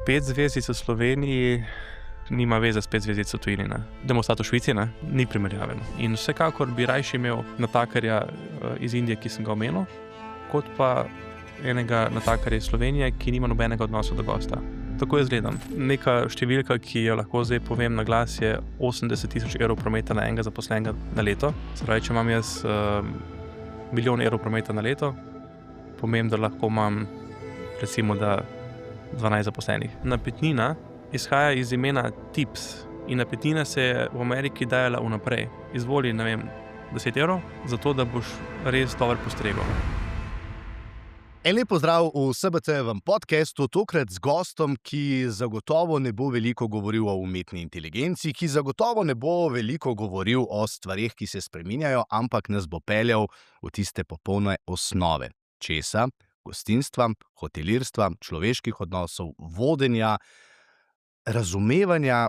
5 zvezdic v Sloveniji nima veze s 5 zvezdic v tujini. Dajmo ostati v Švici, ni primerjaven. In vsekakor bi rajši imel natakarja iz Indije, ki sem ga omenil, kot pa enega natakarja iz Slovenije, ki nima nobenega odnosa do gosta. Tako jaz gledam. Neka številka, ki jo lahko zdaj povem na glas, je 80 000 evrov prometa na enega zaposlenega na leto. Se pravi, če imam jaz 1 milijon evrov prometa na leto, pomeni, da lahko imam recimo da 12 zaposlenih. Napitnina izhaja iz imena tips in napitnina se je v Ameriki dajala vnaprej. Izvoli, 10 evrov, zato da boš res dober postregel. En lep pozdrav v SBC-jevem podcastu, tokrat z gostom, ki zagotovo ne bo veliko govoril o umetni inteligenci, ki zagotovo ne bo veliko govoril o stvareh, ki se spreminjajo, ampak nas bo peljal v tiste popolne osnove. Česa? Gostinstva, hotelirstva, človeških odnosov, vodenja, razumevanja,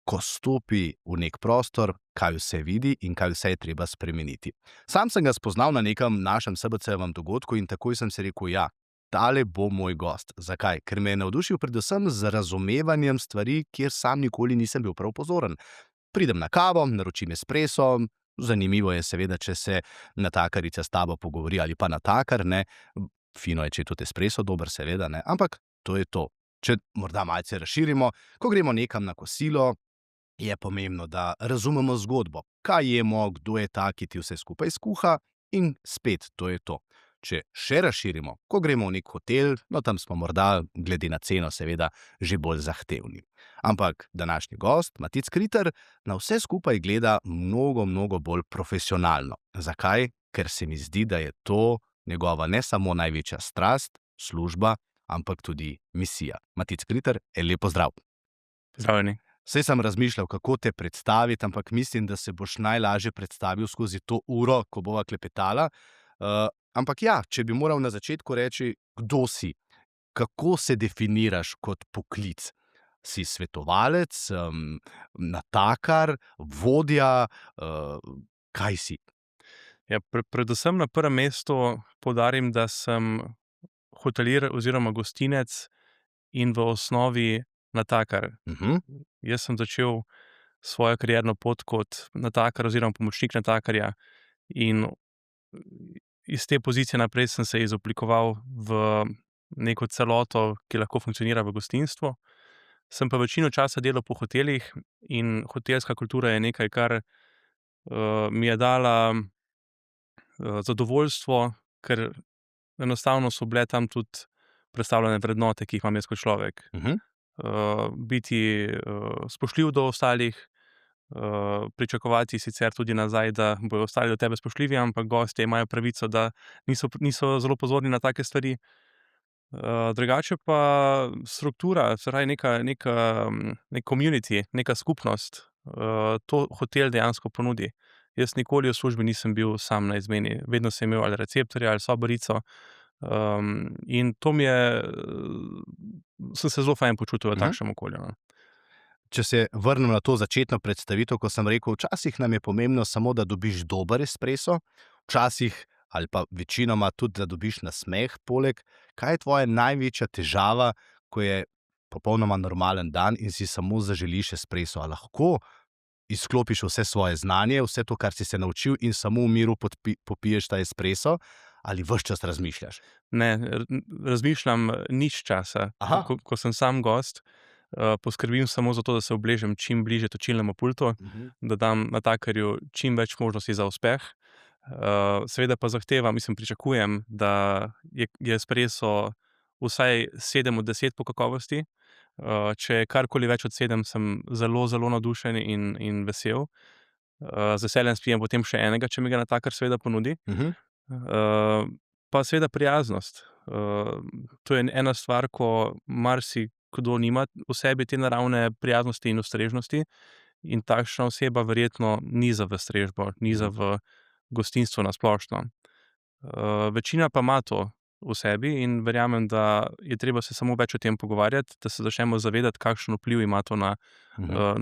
ko stopi v nek prostor, kaj vse vidi in kaj vse je treba spremeniti. Sam sem ga spoznal na nekem našem SBC-jevem dogodku in takoj sem si rekel, ja, tale bo moj gost. Zakaj? Ker me je navdušil predvsem z razumevanjem stvari, kjer sam nikoli nisem bil prav pozoren. Pridem na kavo, naročim espresso, zanimivo je seveda, če se natakarica s tabo pogovori ali pa natakar, ne. Fino je, če je tudi espresso dober, seveda, ne, ampak to je to. Če morda malce razširimo, ko gremo nekam na kosilo, je pomembno, da razumemo zgodbo. Kaj jemo, kdo je ta, ki ti vse skupaj skuha in spet to je to. Če še razširimo, ko gremo v nek hotel, no tam smo morda, glede na ceno seveda, že bolj zahtevni. Ampak današnji gost, Matic Kritar, na vse skupaj gleda mnogo bolj profesionalno. Zakaj? Ker se mi zdi, da je to njegova ne samo največja strast, služba, ampak tudi misija. Matic Kritar, lep pozdrav. Pozdravljeni. Saj sem razmišljal, kako te predstaviti, ampak mislim, da se boš najlažje predstavil skozi to uro, ko bova klepetala. Ampak ja, če bi moral na začetku reči, kdo si, kako se definiraš kot poklic? Si svetovalec, natakar, vodja, kaj si? Ja, predvsem na prvem mestu poudarim, da sem hotelir oziroma gostinec in v osnovi natakar. Jaz sem začel svojo karierno pot kot natakar oziroma pomočnik natakarja in iz te pozicije naprej sem se izoblikoval v neko celoto, ki lahko funkcionira v gostinstvu. Sem pa večino časa delal po hotelih in hotelska kultura je nekaj, kar mi je dala zadovoljstvo, ker enostavno so bile tam tudi predstavljene vrednote, ki jih imam jaz kot človek. Biti spoštljiv do ostalih, pričakovati sicer tudi nazaj, da bodo ostali do tebe spoštljivi, ampak gostje imajo pravico, da niso zelo pozorni na take stvari. Drugače pa struktura, se pravi nek community, neka skupnost, to hotel dejansko ponudi. Jaz nikoli v službi nisem bil sam na izmeni, vedno sem imel ali receptorja ali sobarico, in to sem se zelo fajn počutil v takšnem okolju, no. Če se vrnem na to začetno predstavitev, ko sem rekel, včasih nam je pomembno samo, da dobiš dober espresso, včasih ali pa večinoma tudi, da dobiš nasmeh poleg. Kaj je tvoja največja težava, ko je popolnoma normalen dan in si samo zaželiš espresso? A lahko izklopiš vse svoje znanje, vse to, kar si se naučil in samo v miru popiješ ta espresso, ali ves čas razmišljaš? Ne, razmišljam nič časa. Ko sem sam gost, poskrbim samo za to, da se obležem čim bližje točilnemu pultu, da dam natakarju čim več možnosti za uspeh. Seveda pa pričakujem, da je espresso vsaj 7 od 10 po kakovosti. Če je karkoli več od 7, sem zelo navdušen in vesel. Z veseljem spijem potem še enega, če mi ga natakar seveda ponudi. Pa seveda prijaznost. To je ena stvar, ko marsikdo nima v sebi te naravne prijaznosti in ustrežnosti in takšna oseba verjetno niza v strežbo, niza v gostinstvo na splošno. Večina pa ima to v sebi in verjamem, da je treba se samo več o tem pogovarjati, da se začnemo zavedati, kakšen vpliv ima to na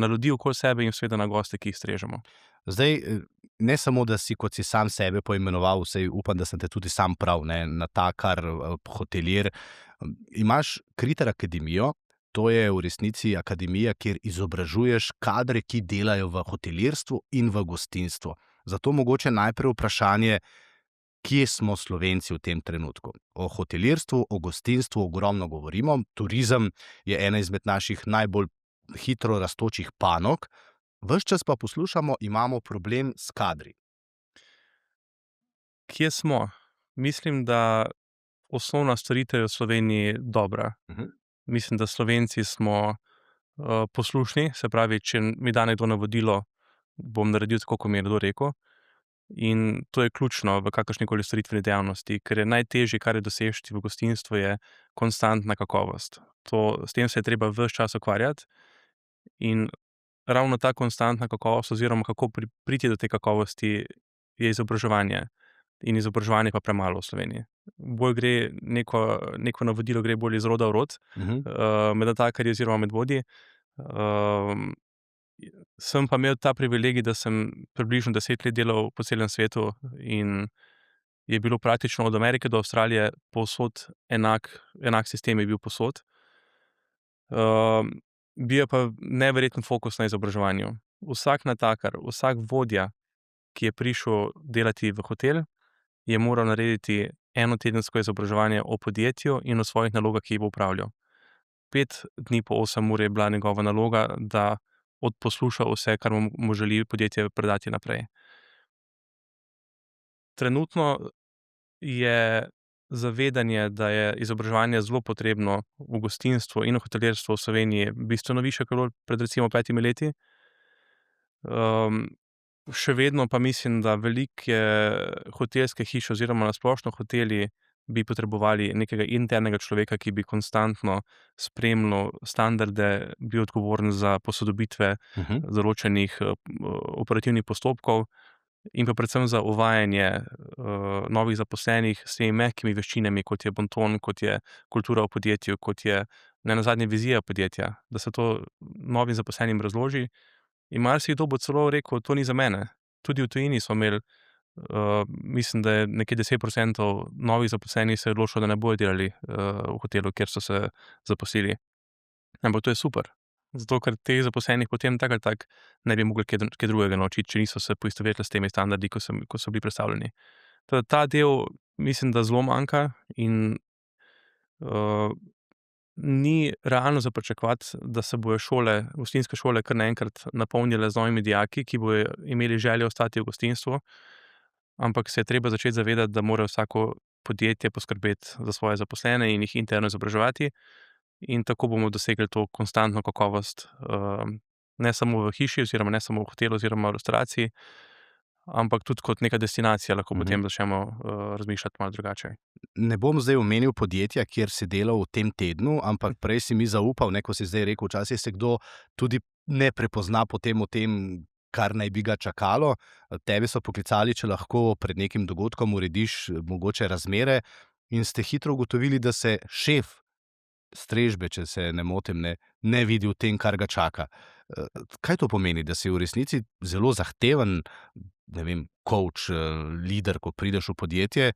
ljudi okoli sebe in seveda na goste, ki jih strežemo. Zdaj, ne samo, da si, kot si sam sebe poimenoval, vsej upam, da sem te tudi sam prav, natakar, hotelir. Imaš Kritar akademijo, To je v resnici akademija, kjer izobražuješ kadre, ki delajo v hotelirstvu in v gostinstvu. Zato mogoče najprej vprašanje, kje smo Slovenci v tem trenutku. O hotelirstvu, o gostinstvu ogromno govorimo, turizem je ena izmed naših najbolj hitro rastočih panog, ves čas pa poslušamo, imamo problem s kadri. Kje smo? Mislim, da osnovna storitev je v Sloveniji dobra. Mislim, da Slovenci smo poslušni, se pravi, če mi da nekdo navodilo, bom naredil tako, kot mi je nekdo rekel. In to je ključno v kakršnikoli storitveni dejavnosti, ker je najtežje, kar je doseči v gostinstvu, je konstantna kakovost. S tem se je treba ves čas ukvarjati in ravno ta konstantna kakovost oziroma kako priti do te kakovosti je izobraževanje. In izobraževanje pa premalo v Sloveniji. Bolj gre neko navodilo gre bolj iz roda v rod, med natakarji oziroma med vodji. Sem pa imel ta privilegij, da sem približno 10 let delal po celem svetu in je bilo praktično od Amerike do Avstralije povsod enak sistem je bil povsod. Bil je pa neverjeten fokus na izobraževanju. Vsak natakar, vsak vodja, ki je prišel delati v hotel, je moral narediti enotedensko izobraževanje o podjetju in o svojih nalogah, ki jih bo opravljal. 5 dni po 8 ur je bila njegova naloga, da odposluša vse, kar mu želi podjetje predati naprej. Trenutno je zavedanje, da je izobraževanje zelo potrebno v gostinstvu in v hotelirstvu v Sloveniji bistveno višje kot pred recimo 5 leti. Še vedno pa mislim, da velike hotelske hiše oziroma na splošno hoteli bi potrebovali nekega internega človeka, ki bi konstantno spremljal standarde, bil odgovoren za posodobitve določenih operativnih postopkov in pa predvsem za uvajanje novih zaposlenih s temi mehkimi veščinami, kot je bonton, kot je kultura v podjetju, kot je nenazadnje vizija podjetja, da se to novim zaposlenim razloži. In marsikdo bo celo rekel, to ni za mene. Tudi v tujini smo imeli, mislim, da je nekje 10% novih zaposlenih se je odločilo, da ne bodo delali v hotelu, kjer so se zaposlili. Ampak to je super. Zato, ker teh zaposlenih potem tak ali tak ne bi mogli kaj drugega naučiti, če niso se poistovetili s temi standardi, ko so bili predstavljeni. Ta del mislim, da zelo manjka in ni realno za pričakovati, da se bojo gostinske šole kar naenkrat napolnile z novimi dijaki, ki bojo imeli željo ostati v gostinstvu, ampak se je treba začeti zavedati, da mora vsako podjetje poskrbeti za svoje zaposlene in jih interno izobraževati. In tako bomo dosegli to konstantno kakovost, ne samo v hiši oziroma ne samo v hotelu oziroma v restavraciji, ampak tudi kot neka destinacija lahko potem začnemo razmišljati malo drugače. Ne bom zdaj omenil podjetja, kjer si delal v tem tednu, ampak prej si mi zaupal, ko si zdaj rekel, včasih se kdo tudi ne prepozna potem v tem, kar naj bi ga čakalo. Tebe so poklicali, če lahko pred nekim dogodkom urediš mogoče razmere in ste hitro ugotovili, da se šef strežbe, če se ne motim, ne vidi v tem, kar ga čaka. Kaj to pomeni, da si v resnici zelo zahteven, ne vem, coach, lider, ko prideš v podjetje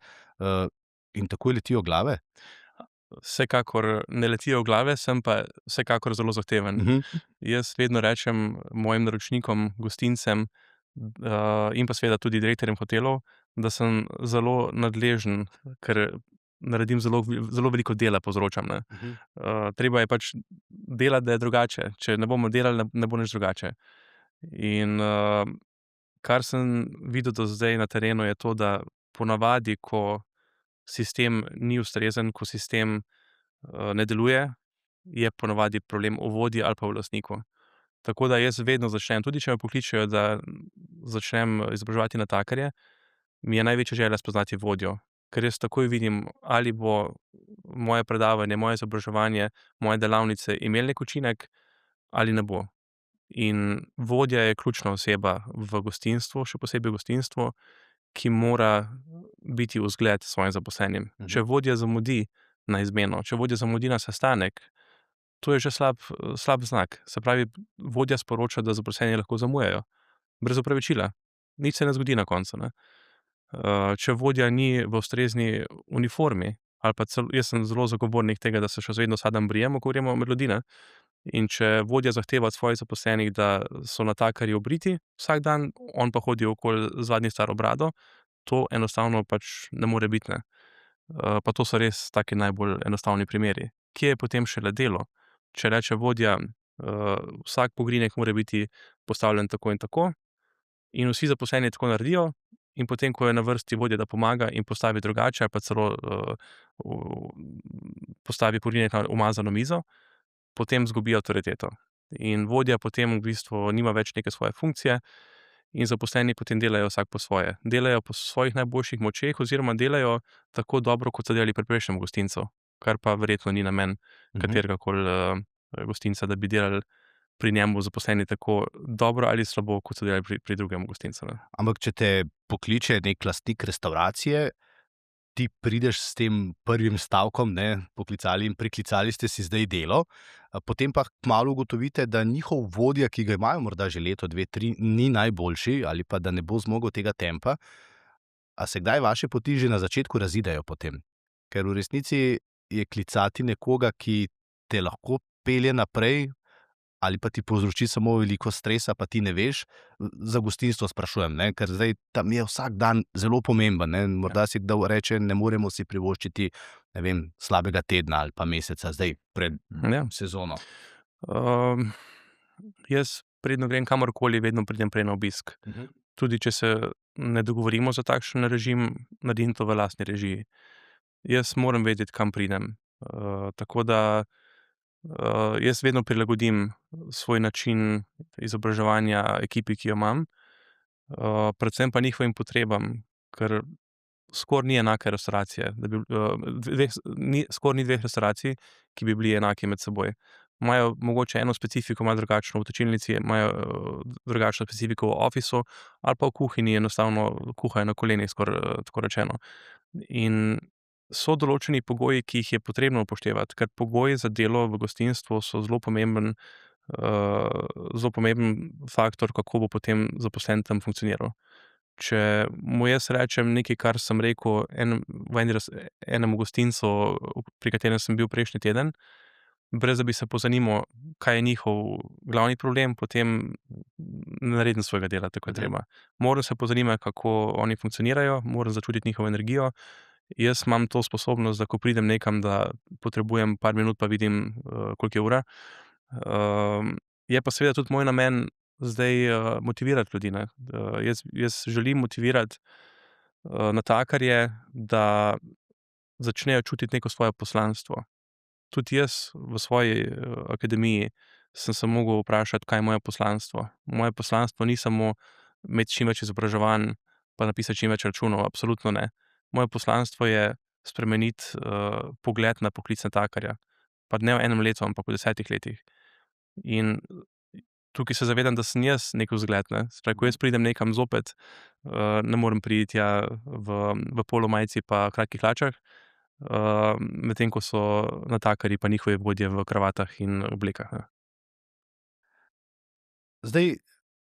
in takoj letijo glave? Vsekakor ne letijo glave, sem pa vsekakor zelo zahteven. Jaz vedno rečem mojim naročnikom, gostincem in pa seveda tudi direktorjem hotelov, da sem zelo nadležen, ker naredim zelo veliko dela, povzročam. Treba je pač delati, da je drugače. Če ne bomo delali, ne bo nič drugače. In kar sem videl do zdaj na terenu, je to, da ponavadi, ko sistem ni ustrezen, ko sistem ne deluje, je ponavadi problem v vodji ali pa v lastniku. Tako da jaz vedno začnem, tudi če me pokličejo, da začnem izobraževati natakarje, mi je največja želja spoznati vodjo. Ker jaz takoj vidim, ali bo moje predavanje, moje izobraževanje, moje delavnice imelo nek učinek ali ne bo. In vodja je ključna oseba v gostinstvu, še posebej v gostinstvu, ki mora biti vzgled svojim zaposlenim. Če vodja zamudi na izmeno, če vodja zamudi na sestanek, to je že slab znak. Se pravi, vodja sporoča, da zaposleni lahko zamujajo. Brez opravičila. Nič se ne zgodi na koncu, ne. Če vodja ni v ustrezni uniformi, ali pa jaz sem zelo zagovornik tega, da se še vedno vsak dan brijemo, ko gremo med ljudi, ne. In če vodja zahteva od svojih zaposlenih, da so natakarji obriti vsak dan, on pa hodi okoli z zadnjo staro brado, to enostavno pač ne more biti, ne. Pa to so res taki najbolj enostavni primeri. Kje je potem šele delo? Če reče vodja, vsak pogrinjek mora biti postavljen tako in tako, in vsi zaposleni tako naredijo, in potem, ko je na vrsti vodja, da pomaga in postavi drugače, ali pa celo postavi pogrinjek na umazano mizo, potem izgubi avtoriteto. In vodja potem v bistvu nima več neke svoje funkcije in zaposleni potem delajo vsak po svoje. Delajo po svojih najboljših močeh oziroma delajo tako dobro, kot so delali pri prejšnjem gostincu, kar pa verjetno ni namen kateregakoli gostinca, da bi delali pri njemu zaposleni tako dobro ali slabo, kot so delali pri drugem gostincu, ne. Ampak če te pokliče nek lastnik restavracije, ti prideš s tem prvim stavkom, ne, poklicali in priklicali ste si zdaj delo, potem pa kmalu ugotovite, da njihov vodja, ki ga imajo morda že leto, dve, tri, ni najboljši ali pa da ne bo zmogel tega tempa. A se kdaj vaše poti že na začetku razidejo potem? Ker v resnici je klicati nekoga, ki te lahko pelje naprej, ali pa ti povzroči samo veliko stresa, pa ti ne veš, za gostinstvo sprašujem, ne, ker zdaj tam je vsak dan zelo pomemben, ne, morda si kdo reče, ne moremo si privoščiti, ne vem, slabega tedna ali pa meseca zdaj pred Ja. sezono. Jaz, preden grem kamorkoli, vedno pridem prej na obisk. Tudi če se ne dogovorimo za takšen režim, naredim to v lastni režiji. Jaz moram vedeti, kam pridem. Tako da jaz vedno prilagodim svoj način izobraževanja ekipi, ki jo imam, predvsem pa njihovim potrebam, ker skoraj ni enake restavracije, skoraj ni dveh restavracij, ki bi bili enaki med seboj. Imajo mogoče eno specifiko, malo drugačno v točilnici, imajo drugačno specifiko v ofisu, ali pa v kuhinji enostavno kuhajo na kolenih, skoraj tako rečeno. In so določeni pogoji, ki jih je potrebno upoštevati, ker pogoji za delo v gostinstvu so zelo pomemben faktor, kako bo potem zaposlen tam funkcioniral. Če mu jaz rečem nekaj, kar sem rekel enemu gostincu, pri katerem sem bil prejšnji teden, brez da bi se pozanimal, kaj je njihov glavni problem, potem ne naredim svojega dela, tako je treba. Moram se pozanimati, kako oni funkcionirajo, moram začutiti njihovo energijo. Jaz imam to sposobnost, da ko pridem nekam, da potrebujem par minut, pa vidim, koliko je ura. Je pa seveda tudi moj namen zdaj motivirati ljudi, ne. Jaz želim motivirati natakarje, da začnejo čutiti neko svoje poslanstvo. Tudi jaz v svoji akademiji sem se mogel vprašati, kaj je moje poslanstvo. Moje poslanstvo ni samo imeti čim več izobraževanj pa napisati čim več računov, absolutno ne. Moje poslanstvo je spremeniti pogled na poklic natakarja. Pa ne v enem letu, ampak v 10 letih. In tukaj se zavedam, da sem jaz neki vzgled, ne. Se pravi, ko jaz pridem nekam zopet, ne morem priti tja v polomajici pa kratkih hlačah, medtem ko so natakarji pa njihovi vodje v kravatah in oblekah, ne. Zdaj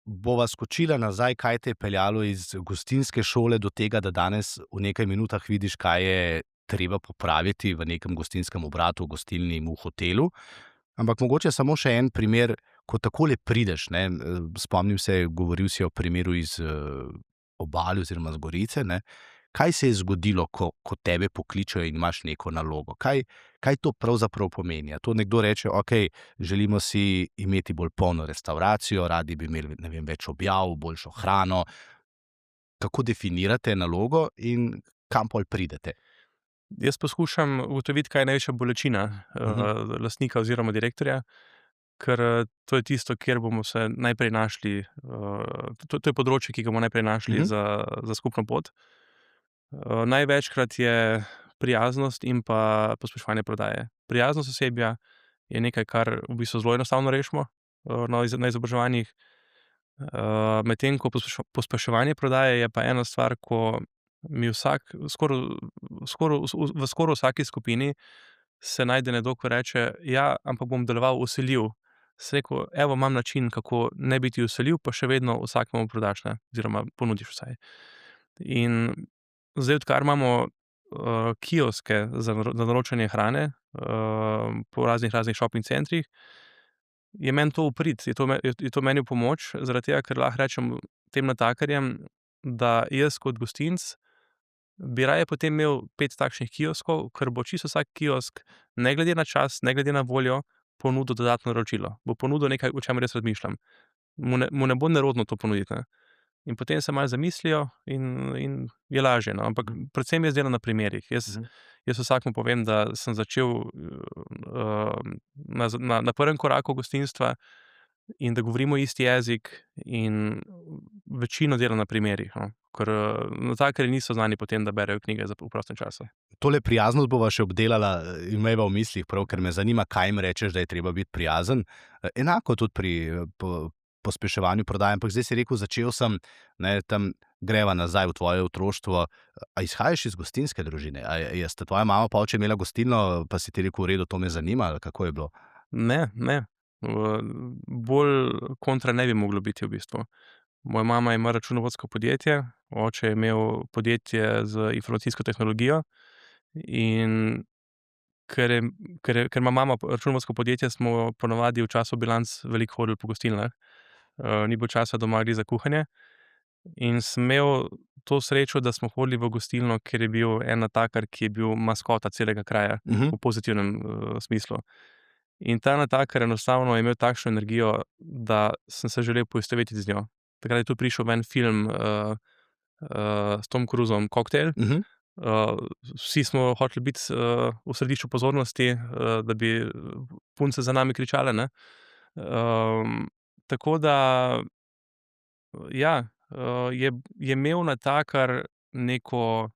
bova skočila nazaj, kaj te je peljalo iz gostinske šole do tega, da danes v nekaj minutah vidiš, kaj je treba popraviti v nekem gostinskem obratu, v gostilni, v hotelu. Ampak mogoče samo še en primer, ko takole prideš, ne, spomnim se, govoril si o primeru iz Obale oziroma z Gorice, ne. Kaj se je zgodilo, ko tebe pokličejo in imaš neko nalogo? Kaj to pravzaprav pomeni? A to nekdo reče, okej, želimo si imeti bolj polno restavracijo, radi bi imeli, ne vem, več objav, boljšo hrano. Kako definirate nalogo in kam pol pridete? Jaz poskušam ugotoviti, kaj je največja bolečina lastnika oziroma direktorja, ker to je tisto, kjer bomo se najprej našli, to je področje, ki ga bomo najprej našli za skupno pot. Največkrat je prijaznost in pa pospeševanje prodaje. Prijaznost osebja je nekaj, kar v bistvu zelo enostavno rešimo na izobraževanjih. Medtem ko pospeševanje prodaje je pa ena stvar, ko mi v skoraj vsaki skupini se najde nekdo, ko reče: "Ja, ampak bom deloval vsiljiv." Sem rekel: "Evo, imam način, kako ne biti vsiljiv, pa še vedno vsakemu prodaš, ne, oziroma ponudiš vsaj." In zdaj, odkar imamo kioske za naročanje hrane, po raznih shopping centrih, je meni to v prid, je to meni v pomoč, zaradi tega, ker lahko rečem tem natakarjem, da jaz kot gostinec bi raje potem imel 5 takšnih kioskov, ker bo čisto vsak kiosk, ne glede na čas, ne glede na voljo, ponudil dodatno naročilo. Bo ponudil nekaj, o čemer jaz razmišljam. Mu ne bo nerodno to ponuditi, ne. In potem se malo zamislijo in je lažje, no, ampak predvsem jaz delam na primerih. Jaz vsakemu povem, da sem začel, na prvem koraku gostinstva in da govorimo isti jezik in večino delam na primerih, no, ker, natakarji niso znani po tem, da berejo knjige v prostem času. Tole prijaznost bova še obdelala, imejva v mislih, prav, ker me zanima, kaj jim rečeš, da je treba biti prijazen. Enako tudi pri pospeševanju prodaje, ampak zdaj si rekel, začel sem, ne, tam greva nazaj v tvoje otroštvo. A izhajaš iz gostinske družine? A je tvoja mama pa oče imela gostilno, pa si ti rekel, v redu, to me zanima, ali kako je bilo? Ne, ne. Bolj kontra ne bi moglo biti v bistvu. Moja mama ima računovodsko podjetje, oče je imel podjetje z informacijsko tehnologijo in ker ima mama računovodsko podjetje, smo ponavadi v času bilanc veliko hodili po gostilnah. Ni bilo časa doma glih za kuhanje in sem imel to srečo, da smo hodili v gostilno, kjer je bil en natakar, ki je bil maskota celega kraja, v pozitivnem, smislu. In ta natakar enostavno je imel takšno energijo, da sem se želel poistovetiti z njo. Takrat je tudi prišel ven film, s Tom Cruisom, Cocktail. Vsi smo hoteli biti, v središču pozornosti, da bi punce za nami kričale, ne. Tako da, ja, je imel natakar neko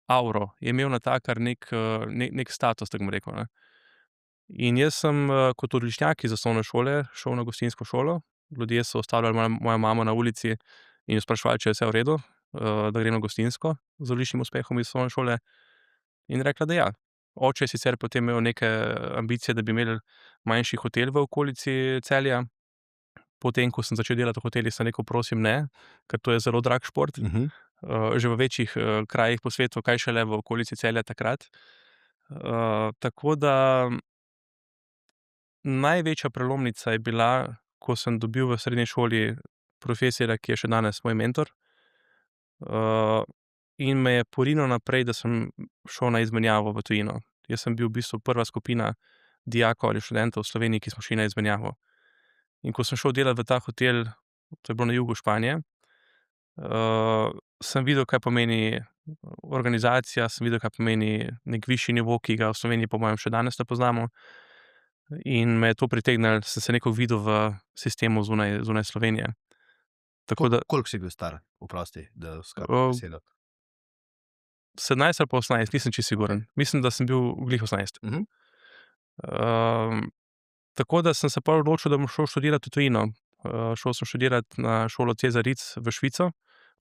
avro, je imel natakar neki status, tako bom rekel, ne. In jaz sem, kot odličnjak iz osnovne šole šel na gostinsko šolo. Ljudje so ustavljali mojo mamo na ulici in jo spraševali, če je vse v redu, da gre na gostinsko z odličnim uspehom iz osnovne šole. In je rekla, da ja. Oče je sicer potem imel neke ambicije, da bi imeli manjši hotel v okolici Celja. Potem ko sem začel delati v hotelih, sem rekel, prosim, ne, ker to je zelo drag šport. Že v večjih, krajih po svetu, kaj šele v okolici Celja takrat. Tako da največja prelomnica je bila, ko sem dobil v srednji šoli profesorja, ki je še danes moj mentor, in me je porinil naprej, da sem šel na izmenjavo v tujino. Jaz sem bil v bistvu prva skupina dijakov ali študentov v Sloveniji, ki smo šli na izmenjavo. In ko sem šel delat v ta hotel, to je bilo na jugu Španije, sem videl, kaj pomeni organizacija, sem videl, kaj pomeni neki višji nivo, ki ga v Sloveniji po mojem še danes ne poznamo. In me je to pritegnilo, sem se nekako videl v sistemu zunaj Slovenije. Tako da Koliko si bil star, oprosti, da besedo? 17 ali pa 18, nisem čisto siguren. Mislim, da sem bil glih 18. Tako da sem se pol odločil, da bom šel študirat v tujino. Šel sem študirat na šolo Cezar Ritz v Švico,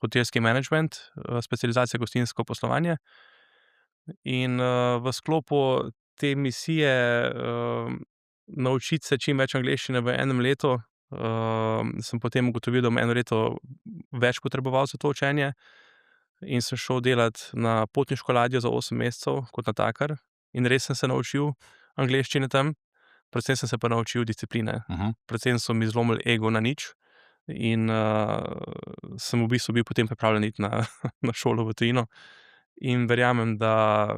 hotelski menedžment, specializacija gostinsko poslovanje. In, v sklopu te misije, naučiti se čim več angleščine v enem letu, sem potem ugotovil, da bom eno leto več potreboval za to učenje in sem šel delat na potniško ladjo za 8 mesecev kot natakar. In res sem se naučil angleščine tam, predvsem sem se pa naučil discipline. Predvsem so mi zlomili ego na nič in, sem v bistvu bil potem pripravljen iti na šolo v tujino. In verjamem, da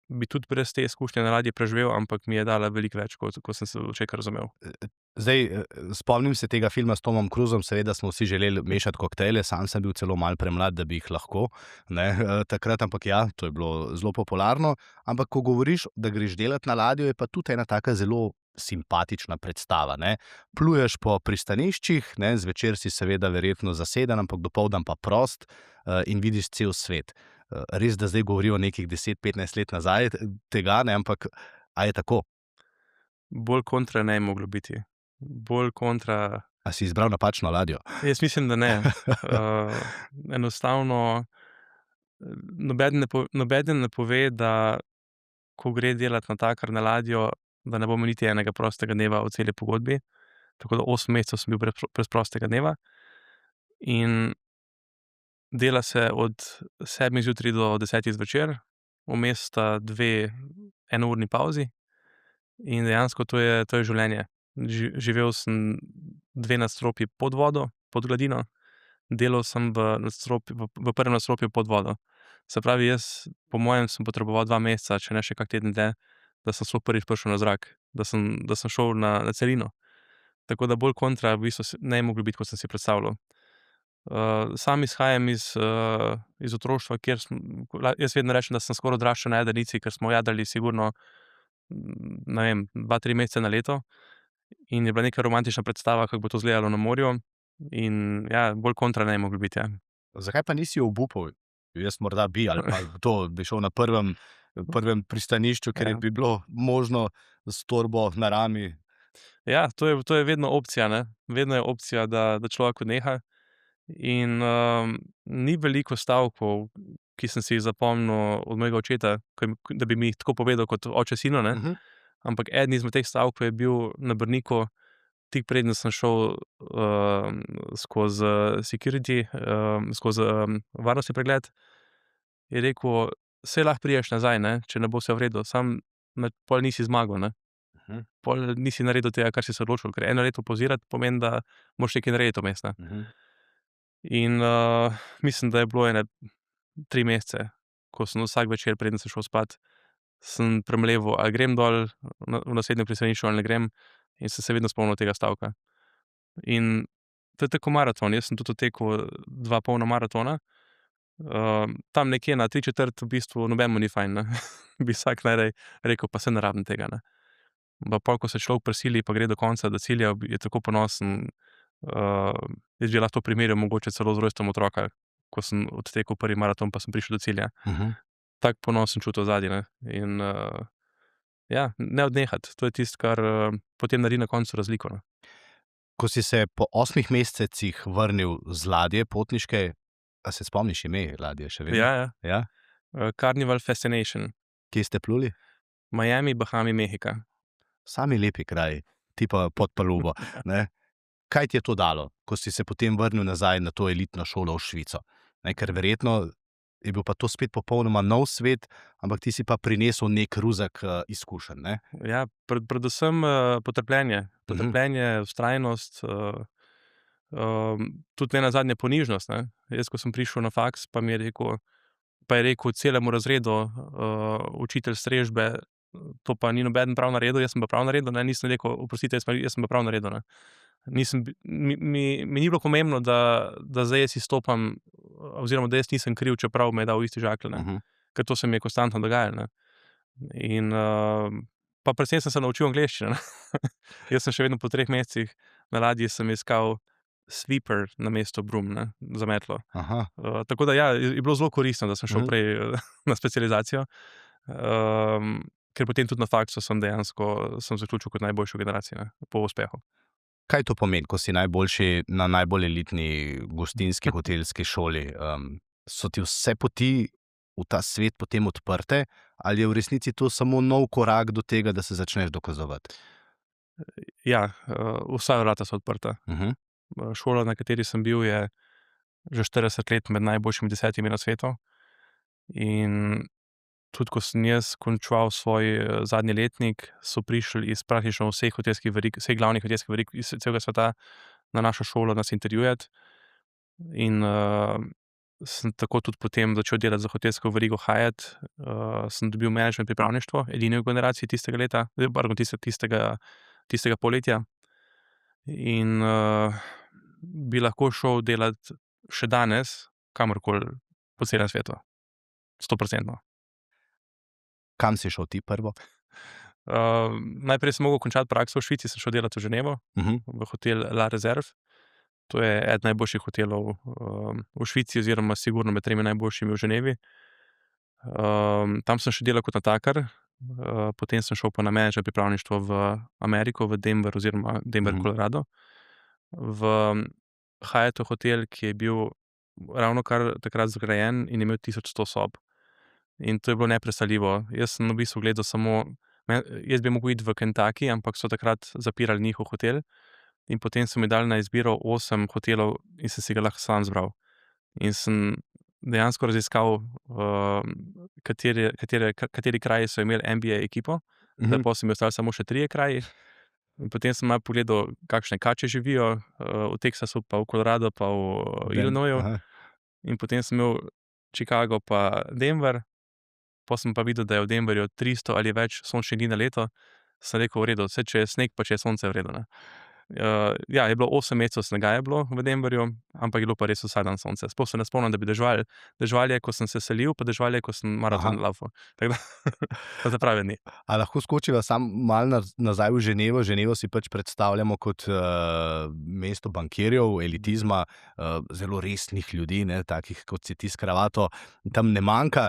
bi tudi brez te izkušnje na ladji preživel, ampak mi je dala veliko več, kot sem se od začetka razumel. Zdaj, spomnim se tega filma s Tomom Cruisom, seveda smo vsi želeli mešati koktejle, sam sem bil celo malo premlad, da bi jih lahko, ne, takrat, ampak ja, to je bilo zelo popularno. Ampak ko govoriš, da greš delat na ladjo, je pa tudi ena taka zelo simpatična predstava, ne. Pluješ po pristaniščih, ne, zvečer si seveda verjetno zaseden, ampak dopoldan pa prost, in vidiš cel svet. Res, da zdaj govorijo o nekih 10-15 let nazaj tega, ne, ampak a je tako? Bolj kontra ne je moglo biti. Bolj kontra. A si izbral napačno ladjo? Jaz mislim, da ne. Enostavno, nobeden ne pove, da ko gre delat natakar na ladjo, da ne bo imel niti enega prostega dneva v celi pogodbi. Tako da 8 mesecev sem bil brez prostega dneva. In dela se od 7 zjutraj do 10 zvečer, vmes sta 2 enourni pavzi in dejansko to je življenje. Živel sem 2 nadstropji pod vodo, pod gladino, delal sem v prvem nadstropju pod vodo. Se pravi, jaz po mojem sem potreboval 2 meseca, če ne še kak teden dlje, da sem sploh prvič prišel na zrak, da sem šel na celino. Tako da bolj kontra v bistvu ne bi moglo biti, kot sem si predstavljal. Sam izhajam iz otroštva, kjer jaz vedno rečem, da sem skoraj odraščal na jadrnici, ker smo jadrali sigurno, ne vem, 2-3 mesece na leto in je bila neka romantična predstava, kako bo to izgledalo na morju. In ja, bolj kontra ne bi moglo biti, ja. Zakaj pa nisi obupal? Jaz morda bi, ali pa kdo bi šel na prvem pristanišču, ker Ja. bi bilo možno s torbo na rami. Ja, to je vedno opcija, ne. Vedno je opcija, da človek odneha. In, ni veliko stavkov, ki sem si jih zapomnil od mojega očeta, da bi mi jih tako povedal kot oče sinu, ne. Ampak eden izmed teh stavkov je bil na Brniku, tik preden sem šel, skozi security, skozi, varnostni pregled, je rekel: "Saj lahko prideš nazaj, ne, če ne bo vse v redu, samo pol nisi zmagal, ne. Pol nisi naredil tega, kar si se odločil." Ker eno leto pozirati pomeni, da moraš nekaj narediti vmes, ne. In, mislim, da je bilo ene 3 mesece, ko sem vsak večer, preden sem šel spat, sem premleval, ali grem dol v naslednjem pristanišču ali ne grem, in sem se vedno spomnil tega stavka. In to je tako maraton, jaz sem tudi odtekel 2 polna maratona. Tam nekje na 3/4 v bistvu nobenemu ni fajn, ne. Bi vsak najraje rekel: "Pa saj ne rabim tega, ne." Pa pol, ko se človek prisili pa gre do konca, do cilja, je tako ponosen. Jaz bi lahko to primerjal mogoče celo z rojstvom otroka, ko sem odtekel prvi maraton pa sem prišel do cilja. Tak ponos sem čutil odzadaj, ne. In, ja, ne odnehati, to je tisto, kar, potem naredi na koncu razliko, ne. Ko si se po 8 mesecih vrnil z ladje potniške, a se spomniš ime ladje še vedno? Ja, ja. Ja? Carnival Fascination, Kje ste pluli? Miami, Bahami, Mehika. Sami lepi kraji, ti pa pod palubo, ne. Kaj ti je to dalo, ko si se potem vrnil nazaj na to elitno šolo v Švico? Ne, ker verjetno je bil pa to spet popolnoma nov svet, ampak ti si pa prinesel neki ruzak, izkušenj, ne? Ja, predvsem, potrpljenje. Potrpljenje, vztrajnost, tudi nenazadnje ponižnost, ne. Jaz, ko sem prišel na faks, pa je rekel celemu razredu, učitelj strežbe: "To pa ni nobeden prav naredil, jaz sem pa prav naredil, ne." Nisem rekel: "Oprostite, jaz sem pa prav naredil, ne." Nisem mi ni bilo pomembno, da zdaj jaz izstopam, oziroma da jaz nisem kriv, čeprav me je dal v isti žakelj, ne. Ker to se mi je konstantno dogajalo, ne. In, pa predvsem sem se naučil angleščine, ne. Jaz sem še vedno po 3 mesecih na ladji sem iskal sweeper namesto broom, ne, za metlo. Tako da ja, je bilo zelo koristno, da sem šel prej, na specializacijo. Ker potem tudi na faksu sem zaključil kot najboljši v generaciji, ne, po uspehu. Kaj to pomeni, ko si najboljši na najbolj elitni gostinski hotelski šoli? So ti vse poti v ta svet potem odprte, ali je v resnici to samo nov korak do tega, da se začneš dokazovati? Ja, vsa vrata so odprta. Šola, na kateri sem bil, je že 40 let med najboljšimi 10 na svetu. In tudi ko sem jaz končal svoj, zadnji letnik, so prišli iz praktično vseh hotelskih verig, vseh glavnih hotelskih verig iz celega sveta na našo šolo nas intervjujat. In, sem tako tudi potem začel delati za hotelsko verigo Hyatt. Sem dobil menedžment pripravništvo, edini v generaciji tistega leta, pardon, tistega poletja. In, bi lahko šel delat še danes kamorkoli po celem svetu. 100-odstotno. Kam si šel ti prvo? Najprej sem mogel končati prakso v Švici, sem šel delat v Ženevo, v hotel La Réserve. To je eden najboljših hotelov, v Švici oziroma sigurno med 3 najboljšimi v Ženevi. Tam sem še delal kot natakar, potem sem šel pa na menedžment pripravništvo v Ameriko, v Denver oziroma Denver, Colorado. V Hyattu hotel, ki je bil ravnokar takrat zgrajen in je imel 1100 sob. In to je bilo neprestavljivo. Jaz sem v bistvu gledal samo, jaz bi mogel iti v Kentucky, ampak so takrat zapirali njihov hotel. In potem so mi dali na izbiro 8 hotelov in sem si ga lahko sam izbral. In sem dejansko raziskal, kateri kraji so imeli NBA ekipo, da pol so mi ostali samo še 3 kraji. In potem sem malo pogledal, kakšne kače živijo, v Teksasu, pa v Coloradu, pa v Illinoisu. Aha. In potem sem imel Chicago pa Denver, pol sem pa videl, da je v Denverju 300 ali več sončnih dni na leto. Sem rekel, v redu, saj če je sneg, pa če je sonce, v redu, ne. Ja, je bilo 8 mesecev snega je bilo v Denverju, ampak je bilo pa res vsak dan sonce. Sploh se ne spomnim, da bi deževalo. Deževalo je, ko sem se selil, pa deževalo je, ko sem maraton lavfal. Tako da, pa ta pravi ni. A lahko skočiva samo malo nazaj v Ženevo? Ženevo si pač predstavljamo kot mesto bankirjev, elitizma, zelo resnih ljudi, ne, takih kot si ti s kravato. Tam ne manjka.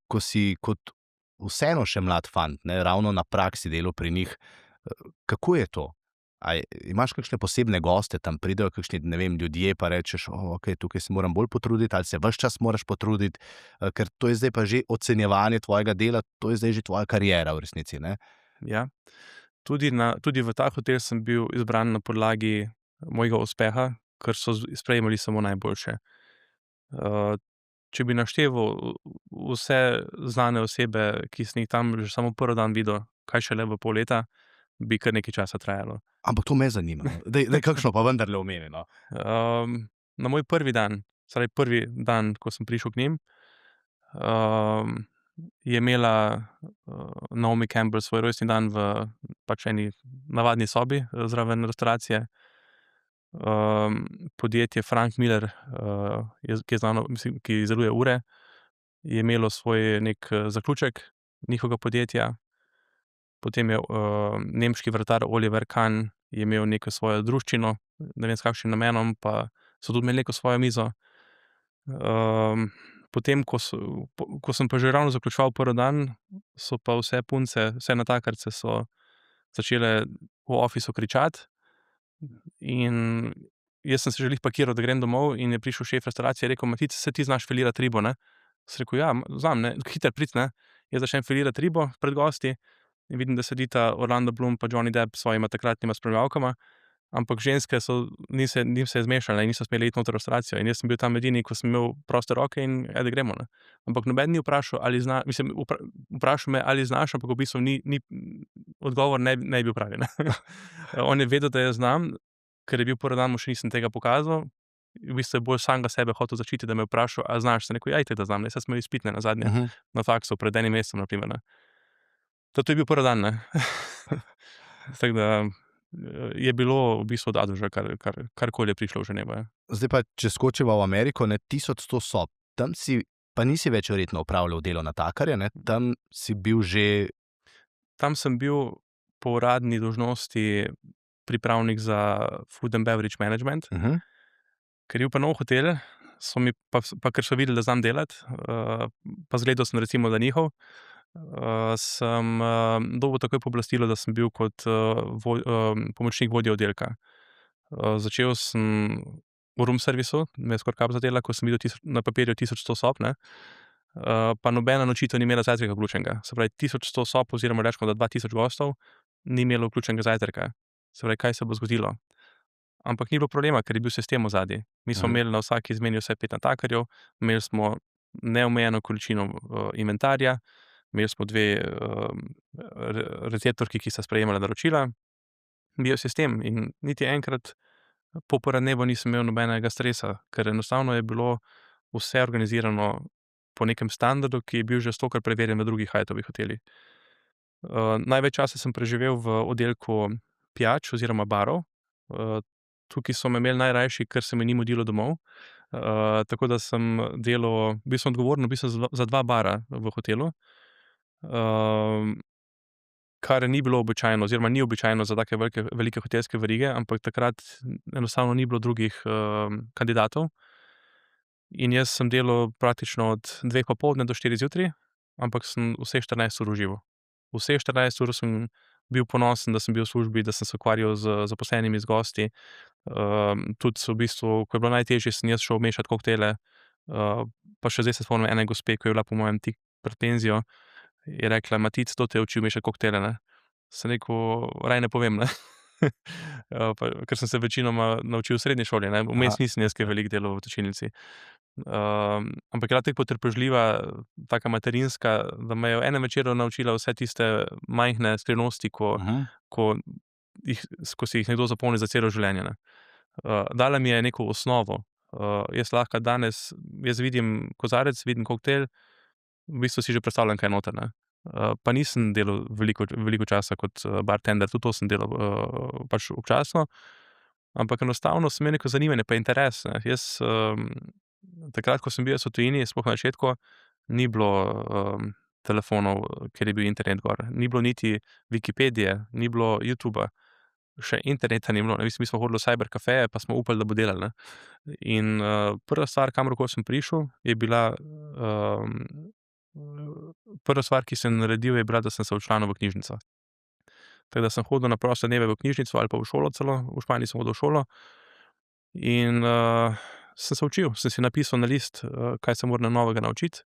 Ko si kot vseeno še mlad fant, ne, ravno na praksi delal pri njih, kako je to? Imaš kakšne posebne goste, tam pridejo kakšni, ne vem, ljudje, pa rečeš, okej, tukaj se moram bolj potruditi, ali se ves čas moraš potruditi, ker to je zdaj pa že ocenjevanje tvojega dela, to je zdaj že tvoja kariera v resnici, ne? Ja. Tudi v ta hotel sem bil izbran na podlagi mojega uspeha, ker so sprejemali samo najboljše. Če bi našteval vse znane osebe, ki sem jih tam že samo prvi dan videl, kaj šele v pol leta, bi kar nekaj časa trajalo. Ampak to me zanima. Daj kakšno pa vendarle omeni, no. Na moj prvi dan, prvi dan, ko sem prišel k njim, je imela Naomi Campbell svoj rojstni dan v pač eni navadni sobi zraven restavracije. Podjetje Frank Miller, ki je znano, mislim, ki izdeluje ure, je imelo svoj neki zaključek njihovega podjetja. Potem je nemški vratar Oliver Kahn je imel neko svojo druščino, ne vem, s kakšnim namenom, pa so tudi imeli neko svojo mizo. Potem, ko sem pa že ravno zaključeval prvi dan, so pa vse punce, vse natakarice so začele v ofisu kričati. In jaz sem se že glih pakiral, da grem domov, in je prišel šef restavracije in rekel: "Matic, saj ti znaš filirati ribo, ne?" Sem rekel: "Ja, znam, ne, hitro pridi, ne." Jaz začnem filirati ribo pred gosti in vidim, da sedita Orlando Bloom pa Johnny Depp s svojima takratnima spremljevalkama, ampak ženske njim se je zmešalo in niso smele iti noter v restavracijo. In jaz sem bil tam edini, ko sem imel proste roke in ajde, gremo, ne. Ampak noben ni vprašal, ali mislim, vprašal me, ali znaš, ampak v bistvu ni odgovor ne bi bil pravi, ne. On je vedel, da jaz znam, ker je bil prvi dan, mu še nisem tega pokazal. V bistvu je bolj samega sebe hotel zaščititi, da me je vprašal, a znaš. Sem rekel, ja, itak, da znam, ne, saj smo imeli izpit, ne, nazadnje na faksu pred enim mesecem, na primer, ne. To je bil prvi dan, ne. Tako da je bilo v bistvu od A do Ž, karkoli je prišlo v Ženevo, ja. Zdaj pa, če skočiva v Ameriko, ne, 1100 sob. Tam si pa nisi več verjetno opravljal delo natakarja, ne? Tam si bil že... Tam sem bil po uradni dolžnosti pripravnik za food and beverage management. Ker je bil pa nov hotel, so mi pa ker so videli, da znam delati, pa zgledal sem recimo, da njihov, sem dobil takoj pooblastilo, da sem bil kot pomočnik vodje oddelka. Začel sem v room servisu, me je skoraj kap zadela, ko sem videl na papirju 1100 sob, ne, pa nobena nočitev ni imela zajtrka vključenega. Se pravi, 1100 sob oziroma recimo, da 2000 gostov ni imelo vključenega zajtrka. Se pravi, kaj se bo zgodilo? Ampak ni bilo problema, ker je bil sistem ozadaj. Mi smo imeli na vsaki izmeni vsaj 5 natakarjev, imeli smo neomejeno količino inventarja, imeli smo 2 receptorki, ki sta sprejemala naročila. Bil je sistem in niti enkrat po prvem dnevu nisem imel nobenega stresa, ker enostavno je bilo vse organizirano po nekem standardu, ki je bil že stokrat preverjen v drugih Hyattovih hotelih. Največ časa sem preživel v oddelku pijač oziroma barov. Tukaj so me imeli najrajši, ker se mi ni mudilo domov. Tako da sem delal, bil sem odgovoren v bistvu za 2 bara v hotelu, kar ni bilo običajno oziroma ni običajno za take velike hotelske verige, ampak takrat enostavno ni bilo drugih kandidatov. In jaz sem delal praktično od 2 popoldne do 4 zjutraj, ampak sem vseh 14 ur užival. Vseh 14 ur sem bil ponosen, da sem bil v službi, da sem se ukvarjal z zaposlenimi, z gosti. Tudi v bistvu, ko je bilo najtežje, sem jaz šel mešati koktejle. Pa še zdaj se spomnim ene gospe, ko je bila po mojem tik pred penzijo, je rekla: "Matic, kdo te je učil mešati koktejle, ne?" Sem rekel: "Raje ne povem, ne." Ker sem se večinoma naučil v srednji šoli, ne, vmes nisem jaz kaj veliko delal v točilnici. Ampak je bila tako potrpežljiva, taka materinska, da me je v enem večeru naučila vse tiste majhne skrivnosti, ko ko si jih nekdo zapomni za celo življenje, ne. Dala mi je neko osnovo. Jaz lahko danes, vidim kozarec, vidim koktajl, v bistvu si že predstavljam, kaj je noter, ne. Pa nisem delal veliko časa kot, bartender, tudi to sem delal, pač občasno, ampak enostavno sem imel neko zanimanje pa interes, ne. Jaz, takrat, ko sem bil jaz v tujini, sploh na začetku, ni bilo, telefonov, kjer je bil internet gor, ni bilo niti Wikipedije, ni bilo Youtuba, še interneta ni bilo, ne. Mi smo hodili v cybercafeje, pa smo upali, da bo delal, ne. In, prva stvar, kamorkoli sem prišel, je bila, prva stvar, ki sem naredil, je bila, da sem se včlanil v knjižnico. Tako da sem hodil na proste dneve v knjižnico ali pa v šolo celo, v Španiji sem hodil v šolo in, sem se učil, sem si napisal na list, kaj se moram novega naučiti,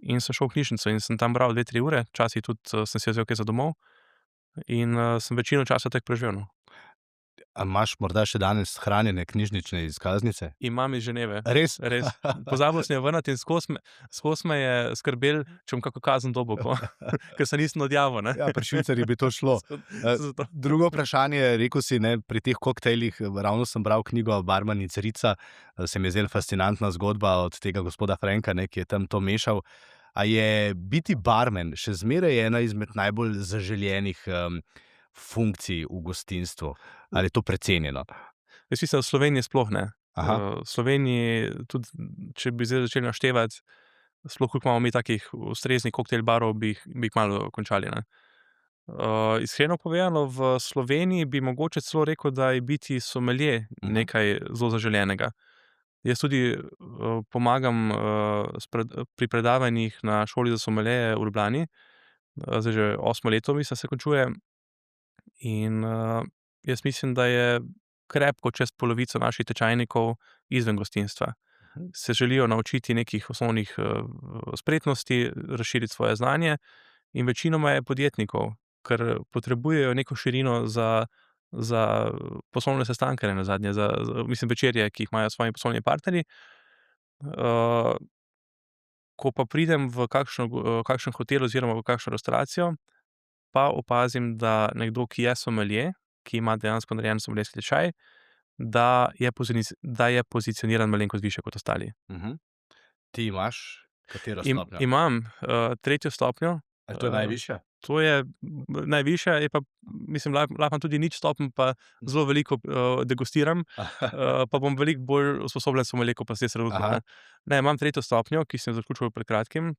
in sem šel v knjižnico in sem tam bral 2-3 ure, včasih tudi, sem si vzel kaj za domov in, sem večino časa tako preživel, no. A imaš morda še danes hranjene knjižnične izkaznice? Imam iz Ženeve. Res? Res. Pozabil sem jo vrniti in skozi me je skrbelo, če bom kako kazen dobil, ker se nisem odjavil, ne. Ja, pri Švicarjih bi to šlo. Zato. Drugo vprašanje, rekel si, ne, pri teh koktajlih, ravno sem bral knjigo Barmanica Rica, se mi je zdela fascinantna zgodba od tega gospoda Franka, ne, ki je tam to mešal. A je biti barman še zmeraj ena izmed najbolj zaželenih, funkcij v gostinstvu? Ali je to precenjeno? Jaz mislim, da v Sloveniji sploh ne. Aha. V Sloveniji tudi, če bi zdaj začeli naštevati, sploh koliko imamo mi takih ustreznih koktajl barov, bi jih kmalu končali, ne. Iskreno povedano, v Sloveniji bi mogoče celo rekel, da je biti sommelier nekaj zelo zaželenega. Jaz tudi, pomagam, pri predavanjih na šoli za sommelierje v Ljubljani, zdaj že 8. leto, mislim, se končuje, in, jaz mislim, da je krepko čez polovico naših tečajnikov izven gostinstva. Se želijo naučiti nekih osnovnih, spretnosti, razširiti svoje znanje in večinoma je podjetnikov, ker potrebujejo neko širino za poslovne sestanke nenazadnje, mislim, večerje, ki jih imajo s svojimi poslovnimi partnerji. Ko pa pridem v kakšen hotel oziroma v kakšno restavracijo, pa opazim, da nekdo, ki je sommelier, ki ima dejansko narejen sommelierski tečaj, da je pozicioniran malenkost višje kot ostali. Ti imaš katero stopnjo? Imam, 3. stopnjo. A to je najvišja? To je najvišja, je pa, mislim, lahko imam tudi 0 stopenj, pa zelo veliko, degustiram, pa bom veliko bolj usposobljen sommelier, kot pa sem jaz trenutno, ne. Ne, imam 3. stopnjo, ki sem jo zaključil pred kratkim.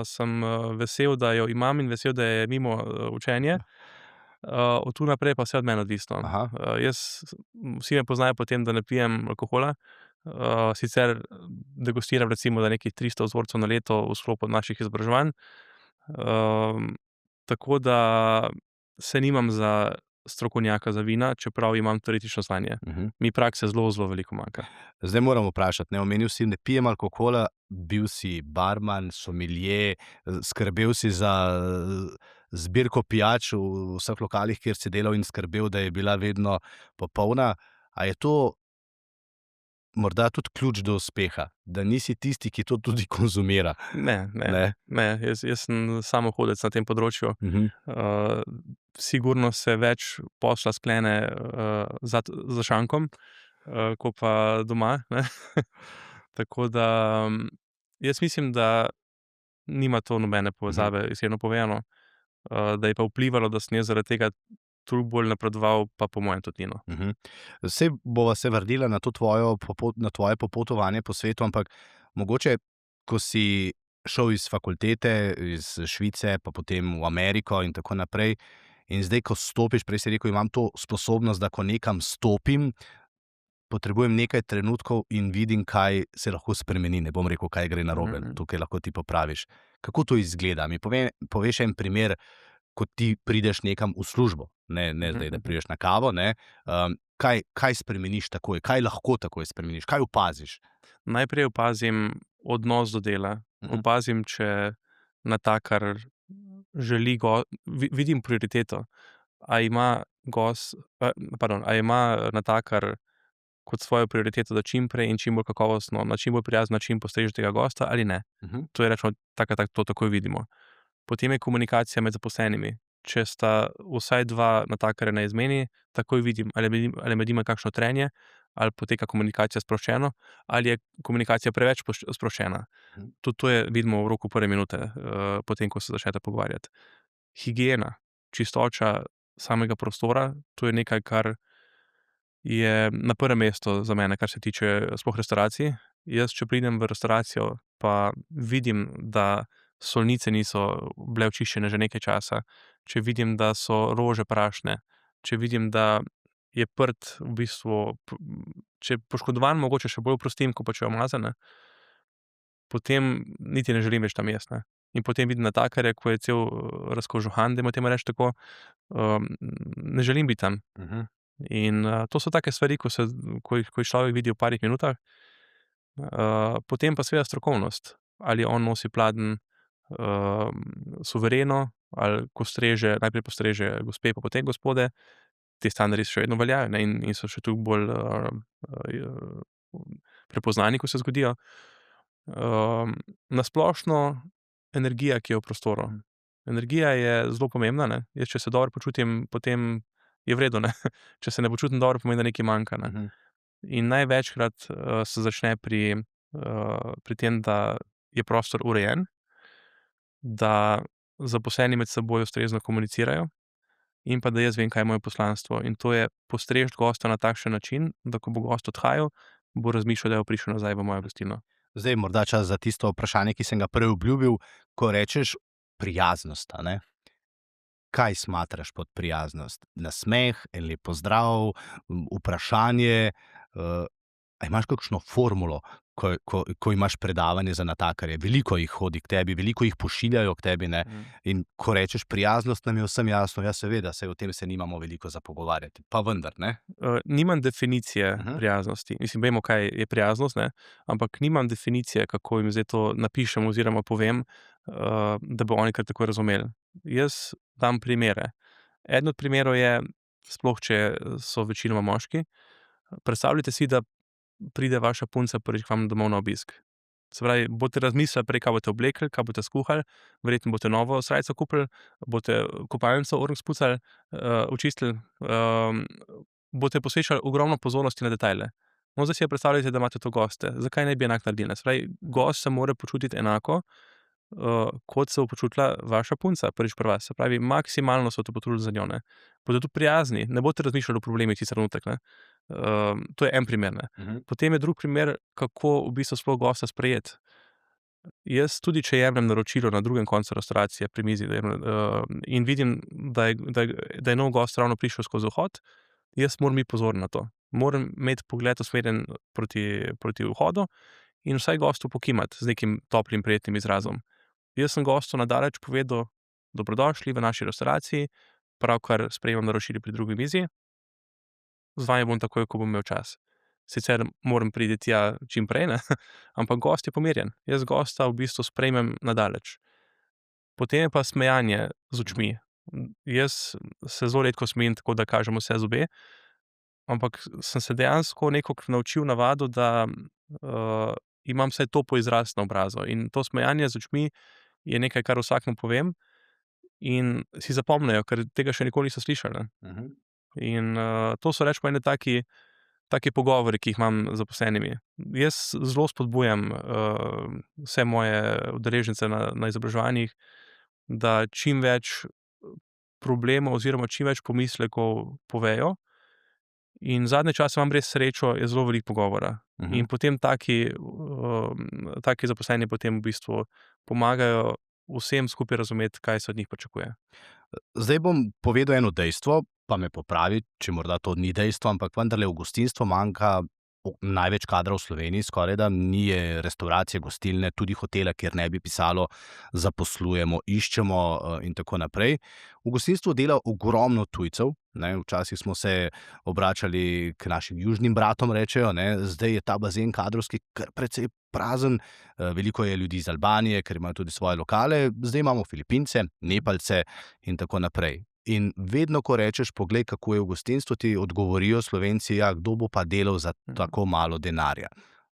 Sem, vesel, da jo imam, in vesel, da je mimo, učenje. Od tu naprej pa vse od mene odvisno. Vsi me poznajo po tem, da ne pijem alkohola. Sicer degustiram recimo, da nekih 300 vzorcev na leto v sklopu naših izobraževanj. Tako da se nimam za strokovnjaka za vina, čeprav imam teoretično znanje. Mi prakse zelo, zelo veliko manjka. Zdaj moram vprašati, ne, omenil si, ne pijem alkohola, bil si barman, sommelier, skrbel si za zbirko pijač v vseh lokalih, kjer si delal, in skrbel, da je bila vedno popolna. A je to morda tudi ključ do uspeha, da nisi tisti, ki to tudi konzumira? Ne. Jaz sem samohodec na tem področju. Sigurno se več posla sklene, za šankom, ko pa doma, ne. Tako da, jaz mislim, da nima to nobene povezave, iskreno povedano. Da je pa vplivalo, da sem jaz zaradi tega toliko bolj napredoval, pa po mojem tudi ni, no. Saj bova se vrnila na to na tvoje popotovanje po svetu, ampak mogoče, ko si šel iz fakultete, iz Švice, pa potem v Ameriko in tako naprej, in zdaj, ko stopiš, prej si rekel, imam to sposobnost, da ko nekam stopim, potrebujem nekaj trenutkov in vidim, kaj se lahko spremeni. Ne bom rekel, kaj gre narobe, tukaj lahko ti popraviš. Kako to izgleda? Mi poveš en primer, ko ti prideš nekam v službo, ne zdaj, da prideš na kavo, ne. Kaj spremeniš takoj? Kaj lahko takoj spremeniš? Kaj opaziš? Najprej opazim odnos do dela. Opazim, če natakar želi vidim prioriteto. A ima natakar kot svojo prioriteto, da čim prej in čim bolj kakovostno, na čim bolj prijazen način postreže tega gosta ali ne. To je rečemo, to takoj vidimo. Potem je komunikacija med zaposlenimi. Če sta vsaj dva natakarja na izmeni, takoj vidim, ali je med njima kakšno trenje, ali poteka komunikacija sproščeno, ali je komunikacija preveč sproščena. Tudi to vidimo v roku prve minute, potem, ko se začnete pogovarjati. Higiena, čistoča samega prostora, to je nekaj, kar je na prvem mestu za mene, kar se tiče sploh restavracij. Jaz, če pridem v restavracijo, pa vidim, da solnice niso bile očiščene že nekaj časa, če vidim, da so rože prašne, če vidim, da je prt v bistvu, če je poškodovan, mogoče še bolj oprostim, kot pa če je umazan, potem niti ne želim več tam jesti, ne. In potem vidim natakarja, ko je cel razkožuhan, dajmo temu reči tako, ne želim biti tam. In to so take stvari, ko jih človek vidi v parih minutah. Potem pa seveda strokovnost. Ali on nosi pladenj suvereno, ali ko streže, najprej postreže gospe, pa potem gospode. Ti standardi še vedno veljajo, ne, in so še toliko bolj prepoznani, ko se zgodijo. Na splošno energija, ki je v prostoru. Energija je zelo pomembna, ne. Jaz, če se dobro počutim, potem je v redu, ne. Če se ne počutim dobro, pomeni, da nekaj manjka, ne. In največkrat se začne pri tem, da je prostor urejen, da zaposleni med seboj ustrezno komunicirajo in pa da jaz vem, kaj je moje poslanstvo. In to je postreči gosta na takšen način, da ko bo gost odhajal, bo razmišljal, da je prišel nazaj v mojo gostilno. Zdaj morda čas za tisto vprašanje, ki sem ga prej obljubil, ko rečeš prijaznost, a ne? Kaj smatraš pod prijaznost? Nasmeh, en lep pozdrav, vprašanje, a imaš kakšno formulo, ko imaš predavanje za natakarje? Veliko jih hodi k tebi, veliko jih pošiljajo k tebi, ne? In ko rečeš prijaznost, nam je vsem jasno, ja seveda, saj o tem se nimamo veliko za pogovarjati, pa vendar, ne? Nimam definicije prijaznosti. Mislim, vemo, kaj je prijaznost, ne? Ampak nimam definicije, kako jim zdaj to napišem oziroma povem, da bo oni kar tako razumeli. Jaz dam primere. Eden od primerov je, sploh če so večinoma moški, predstavljajte si, da pride vaša punca prvič k vam domov na obisk. Se pravi, boste razmislili prej, kaj boste oblekli, kaj boste skuhali, verjetno boste novo srajco kupili, boste kopalnico oreng spucali, očistili, boste posvečali ogromno pozornosti na detajle. No, zdaj si predstavljajte, da imate to goste. Zakaj ne bi enako naredili? Se pravi, gost se mora počutiti enako, kot se bo počutila vaša punca prvič pri vas. Se pravi, maksimalno se boste potrudili za njo, ne. Boste tudi prijazni, ne boste razmišljali o problemih tisti trenutek, ne. To je en primer, ne. Potem je drug primer, kako v bistvu sploh gosta sprejeti. Jaz tudi, če jemljem naročilo na drugem koncu restavracije pri mizi, in vidim, da je nov gost ravno prišel skozi vhod, jaz moram biti pozoren na to. Moram imeti pogled usmerjen proti vhodu in vsaj gostu pokimati z nekim toplim, prijetnim izrazom. Jaz sem gostu na daleč povedal, dobrodošli v naši restavraciji, pravkar sprejemam naročili pri drugi mizi, z vami bom takoj, ko bom imel čas. Sicer moram priti tja čim prej, ne, ampak gost je pomirjen. Jaz gosta v bistvu sprejmem na daleč. Potem je pa smejanje z očmi. Jaz se zelo redko smejem tako, da kažem vse zobe, ampak sem se dejansko nekako naučil navado, da imam vsaj topel izraz na obrazu. In to smejanje z očmi je nekaj, kar vsakemu povem in si zapomnijo, ker tega še nikoli niso slišali, ne. In to so rečemo eni taki pogovori, ki jih imam z zaposlenimi. Jaz zelo spodbujam vse moje udeležence na izobraževanjih, da čim več problemov oziroma čim več pomislekov povejo. In zadnje čase imam res srečo, je zelo veliko pogovora. In potem taki zaposleni potem v bistvu pomagajo vsem skupaj razumeti, kaj se od njih pričakuje. Zdaj bom povedal eno dejstvo, pa me popravi, če morda to ni dejstvo, ampak vendarle v gostinstvu manjka največ kadra v Sloveniji, skorajda ni restavracije, gostilne, tudi hotela, kjer ne bi pisalo zaposlujemo, iščemo in tako naprej. V gostinstvu dela ogromno tujcev, ne, včasih smo se obračali k našim južnim bratom, rečejo, ne, zdaj je ta bazen kadrovski kar precej prazen, veliko je ljudi iz Albanije, ker imajo tudi svoje lokale, zdaj imamo Filipince, Nepalce in tako naprej. In vedno, ko rečeš, poglej, kako je v gostinstvu, ti odgovorijo Slovenci, ja, kdo bo pa delal za tako malo denarja.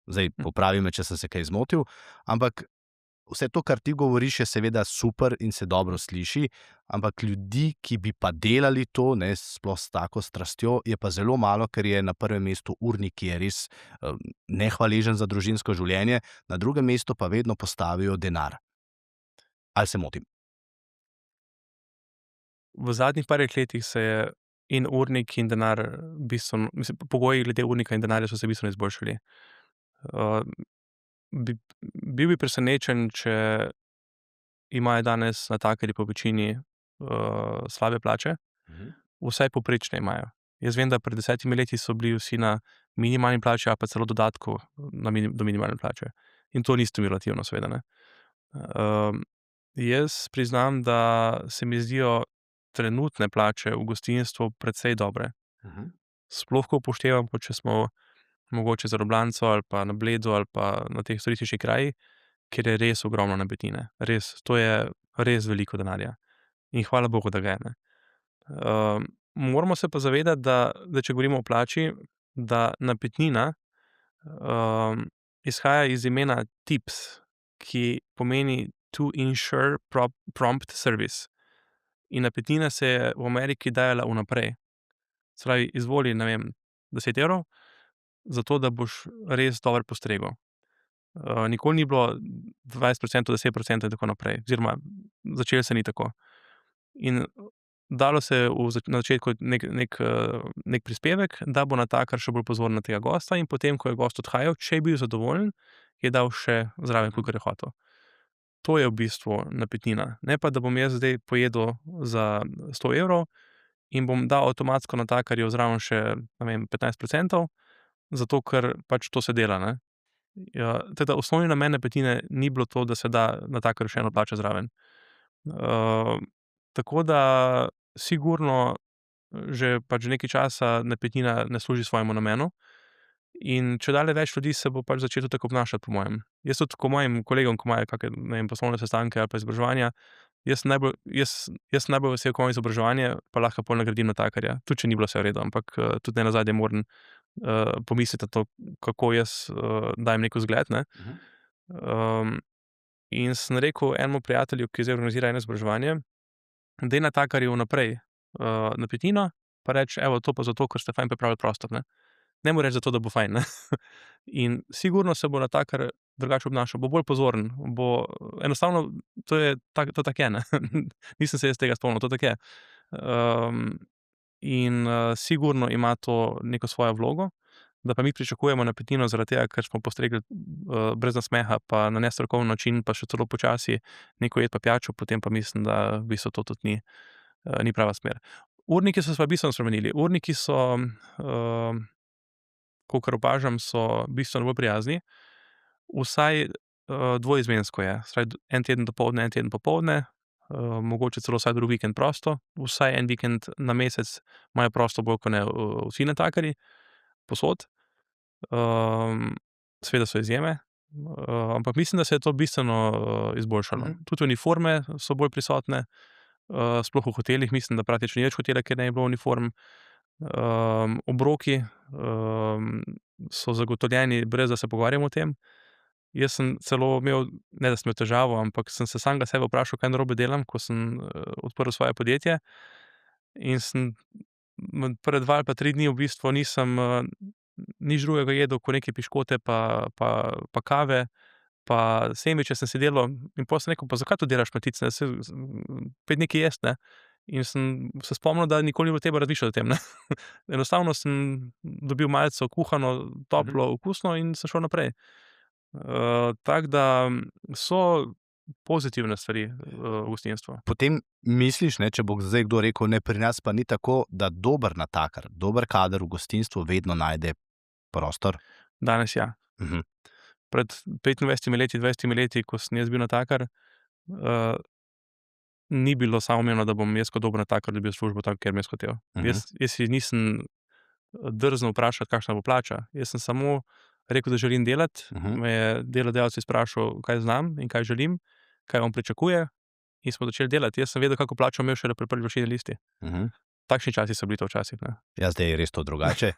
Zdaj, popravi me, če sem se kaj zmotil, ampak vse to, kar ti govoriš, je seveda super in se dobro sliši, ampak ljudi, ki bi pa delali to, ne, sploh s tako strastjo, je pa zelo malo, ker je na prvem mestu urnik, ki je res nehvaležen za družinsko življenje, na drugem mestu pa vedno postavijo denar. Ali se motim? V zadnjih parih letih se je in urnik in denar bistveno, mislim, pogoji glede urnika in denarja so se bistveno izboljšali. Bil bi presenečen, če imajo danes natakarji po večini slabe plače, vsaj povprečne imajo. Jaz vem, da pred 10 leti so bili vsi na minimalni plači ali pa celo dodatku do minimalne plače. In to ni stimulativno, seveda, ne. Jaz priznam, da se mi zdijo trenutne plače v gostinstvu precej dobre. Sploh, ko upoštevam, če smo mogoče za Ljubljanico ali pa na Bledu ali pa na teh turističnih krajih, kjer je res ogromno napetine. Res, to je res veliko denarja. In hvala bogu, da ga je, ne. Moramo se pa zavedati, da če govorimo o plači, da napetnina izhaja iz imena tips, ki pomeni to ensure prompt service. In napetnina se je v Ameriki dajala vnaprej. Se pravi, izvoli, ne vem, 10 evrov, zato da boš res dobro postregel. Nikoli ni bilo 20%, 10% in tako naprej. Oziroma, začelo se ni tako. In dalo se je na začetku nek prispevek, da bo natakar še bolj pozoren na tega gosta, in potem, ko je gost odhajal, če je bil zadovoljen, je dal še zraven, kolikor je hotel. To je v bistvu napetnina. Ne pa, da bom jaz zdaj pojedel za 100 evrov in bom dal avtomatsko natakarju zraven še, ne vem, 15%, zato ker pač to se dela, ne. Teda osnovni namen napetnine ni bilo to, da se da natakarju še eno plačo zraven. Tako da sigurno že pač nekaj časa napetnina ne služi svojemu namenu in čedalje več ljudi se bo pač začelo tako obnašati, po mojem. Jaz tudi, ko mojim kolegom, ko imajo kake, ne vem, poslovne sestanke ali pa izobraževanja, jaz sem najbolj vesel, ko imam izobraževanje, pa lahko pol nagradim natakarja, tudi če ni bilo vse v redu, ampak tudi nenazadnje moram pomisliti na to, kako jaz dajem neki vzgled, ne. In sem rekel enemu prijatelju, ki zdaj organizira eno izobraževanje, daj natakarju vnaprej napetnino, pa reči, evo, to pa zato, ker ste fajn pripravili prostor, ne. Ne mu reči zato, da bo fajn, ne. In sigurno se bo natakar drugače obnašal, bo bolj pozoren, bo enostavno, to tako je, ne. Nisem se jaz tega spomnil, to tako je. In sigurno ima to neko svojo vlogo, da pa mi pričakujemo napetnino zaradi tega, ker smo postregli brez nasmeha pa na nestrokoven način, pa še celo počasi neko jed pa pijačo, potem pa mislim, da v bistvu to tudi ni prava smer. Urniki so se pa bistveno spremenili. Urniki so, kakor opažam, so bistveno bolj prijazni. Vsaj dvoizmensko je. Se pravi, en teden dopoldne, en teden popoldne, mogoče celo vsaj drugi vikend prosto. Vsaj en vikend na mesec imajo prosto bolj kot ne vsi natakarji, povsod. Seveda so izjeme, ampak mislim, da se je to bistveno izboljšalo. Tudi uniforme so bolj prisotne, sploh v hotelih, mislim, da praktično ni več hotela, kjer ne bi bilo uniform. Obroki so zagotovljeni, brez da se pogovarjamo o tem. Jaz sem celo imel, ne da sem imel težavo, ampak sem se samega sebe vprašal, kaj narobe delam, ko sem odprl svoje podjetje. In sem prve 2 ali pa 3 dni v bistvu nisem nič drugega jedel kot neke piškote pa kave pa sendviče sem si delal. In pol sem rekel, pa zakaj to delaš, Matic, ne, saj pojdi nekaj jest, ne. In sem se spomnil, da nikoli ni bilo treba razmišljati o tem, ne. Enostavno sem dobil malico kuhano, toplo, okusno in sem šel naprej. Tako da so pozitivne stvari v gostinstvu. Potem misliš, ne, če bo zdaj kdo rekel, ne, pri nas pa ni tako, da dober natakar, dober kader v gostinstvu vedno najde prostor? Danes ja. Pred 25 leti, 20 leti, ko sem jaz bil natakar, ni bilo samoumevno, da bom jaz kot dober natakar dobil službo tam, kjer bi jaz hotel. Jaz si nisem drznil vprašati, kakšna bo plača. Jaz sem samo rekel, da želim delati. Me je delodajalec izprašal, kaj znam in kaj želim, kaj on pričakuje. in smo začeli delati. Jaz sem vedel, kako plačo imel šele pri prvi vročini listi. Takšni časi so bili to včasih. Ne? Ja, zdaj je res to drugače.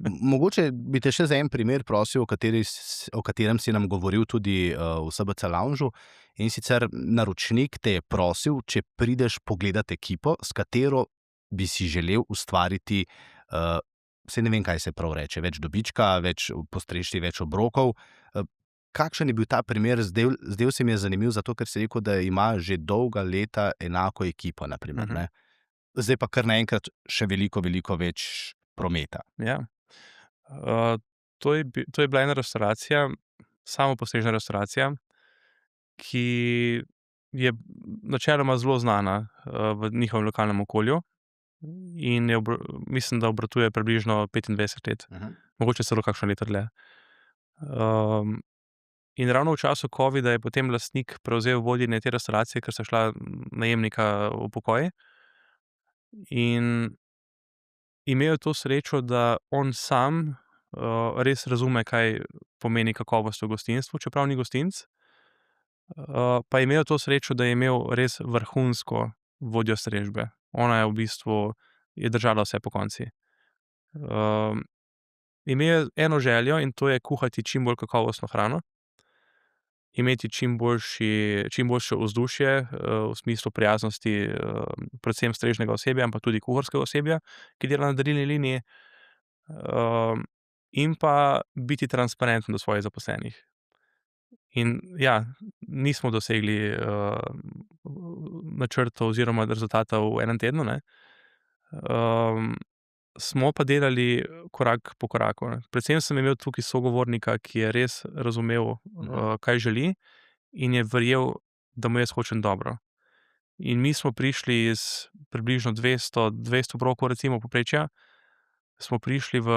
Mogoče bi te še za en primer prosil, o katerem si nam govoril tudi v SBC Loungeu. In sicer naročnik te je prosil, če prideš pogledat ekipo, s katero bi si želel ustvariti, saj ne vem, kaj se prav reče, več dobička, več postreči, več obrokov. Kakšen je bil ta primer? Zdel se mi je zanimiv, zato ker si rekel, da ima že dolga leta enako ekipo, naprimer, ne? Zdaj pa kar naenkrat še veliko, veliko več prometa. Ja. To je bila ena restavracija, samopostrežna restavracija, ki je načeloma zelo znana v njihovem lokalnem okolju in mislim, da obratuje približno 25 let, mogoče celo kakšno leto dlje. In ravno v času covida je potem lastnik prevzel vodenje te restavracije, ker sta šla najemnika v pokoj. In imel je to srečo, da on sam res razume, kaj pomeni kakovost v gostinstvu, čeprav ni gostinec. Pa je imel to srečo, da je imel res vrhunsko vodjo strežbe. Ona je v bistvu držala vse pokonci. Imel je eno željo, in to je kuhati čim bolj kakovostno hrano, imeti čim boljše vzdušje v smislu prijaznosti, predvsem strežnega osebja, ampak tudi kuharskega osebja, ki dela na darilni liniji, in pa biti transparenten do svojih zaposlenih. In ja, nismo dosegli načrtov oziroma rezultatov v enem tednu, ne. Smo pa delali korak po koraku, ne. Predvsem sem imel tukaj sogovornika, ki je res razumel, kaj želi, in je verjel, da mu jaz hočem dobro. In mi smo prišli iz približno 200 obrokov, recimo, povprečja, smo prišli v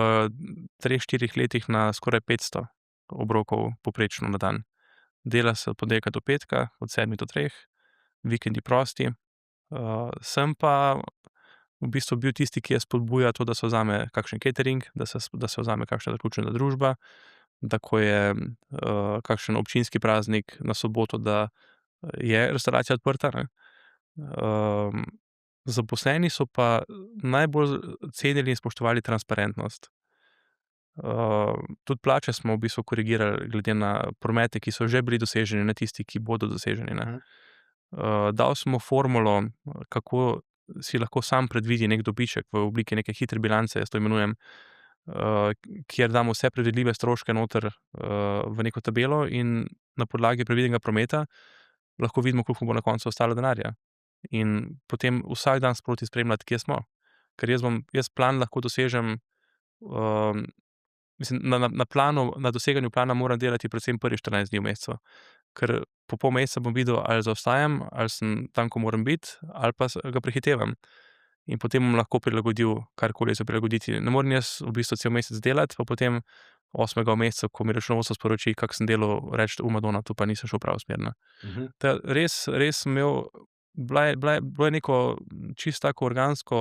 3-4 letih na skoraj 500 obrokov povprečno na dan. Dela se od ponedeljka do petka, od 7 do 3, vikendi prosti. Sem pa v bistvu bil tisti, ki je spodbujal to, da se vzame kakšen catering, da se vzame kakšna zaključena družba, da ko je kakšen občinski praznik na soboto, da je restavracija odprta, ne. Zaposleni so pa najbolj cenili in spoštovali transparentnost. Tudi plače smo v bistvu korigirali glede na promete, ki so že bili doseženi, ne tisti, ki bodo doseženi, ne. Dali smo formulo, kako si lahko sam predvidi neki dobiček v obliki neke hitre bilance, jaz to imenujem, kjer damo vse predvidljive stroške noter v neko tabelo in na podlagi predvidenega prometa lahko vidimo, koliko bo na koncu ostalo denarja. In potem vsak dan sproti spremljati, kje smo. Ker jaz plan lahko dosežem, mislim, na doseganju plana moram delati predvsem prvih 14 dni v mesecu. Ker po pol meseca bom videl, ali zaostajam, ali sem tam, ko moram biti, ali pa ga prehitevam. In potem bom lahko prilagodil, karkoli je za prilagoditi. Ne morem jaz v bistvu cel mesec delati, pa potem 8. v mesecu, ko mi računovodstvo sporoči, kako sem delal, reči, Madonna, tu pa nisem šel prav smer, ne. Res sem imel, bilo je neko čisto tako organsko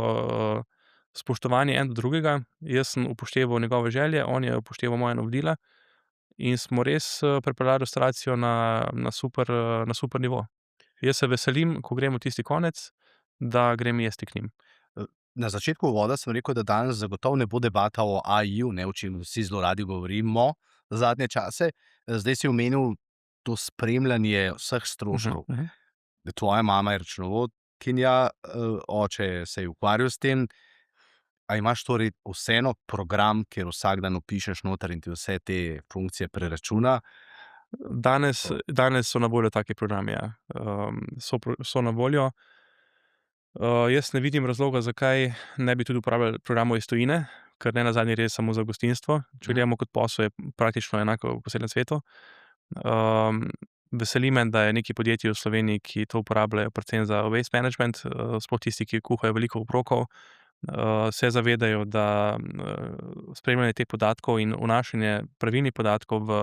spoštovanje en do drugega. Jaz sem upošteval njegove želje, on je upošteval moja navodila in smo res pripeljali restavracijo na super nivo. Jaz se veselim, ko gremo tisti konec, da grem jesti k njim. Na začetku uvoda sem rekel, da danes zagotovo ne bo debata o AI-ju, ne, o čem vsi zelo radi govorimo zadnje čase. Zdaj si omenil to spremljanje vseh stroškov. Tvoja mama je računovodkinja, oče se je ukvarjal s tem. A imaš torej vseeno program, kjer vsak dan vpišeš noter in ti vse te funkcije preračuna? Danes so na voljo taki programi, ja. So na voljo. Jaz ne vidim razloga, zakaj ne bi tudi uporabljali programov iz tujine, ker nenazadnje gre samo za gostinstvo. Če gledamo kot posel, je praktično enako po celem svetu. Veseli me, da je nekaj podjetij v Sloveniji, ki to uporabljajo predvsem za waste management, sploh tisti, ki kuhajo veliko obrokov, se zavedajo, da spremljanje teh podatkov in vnašanje pravilnih podatkov v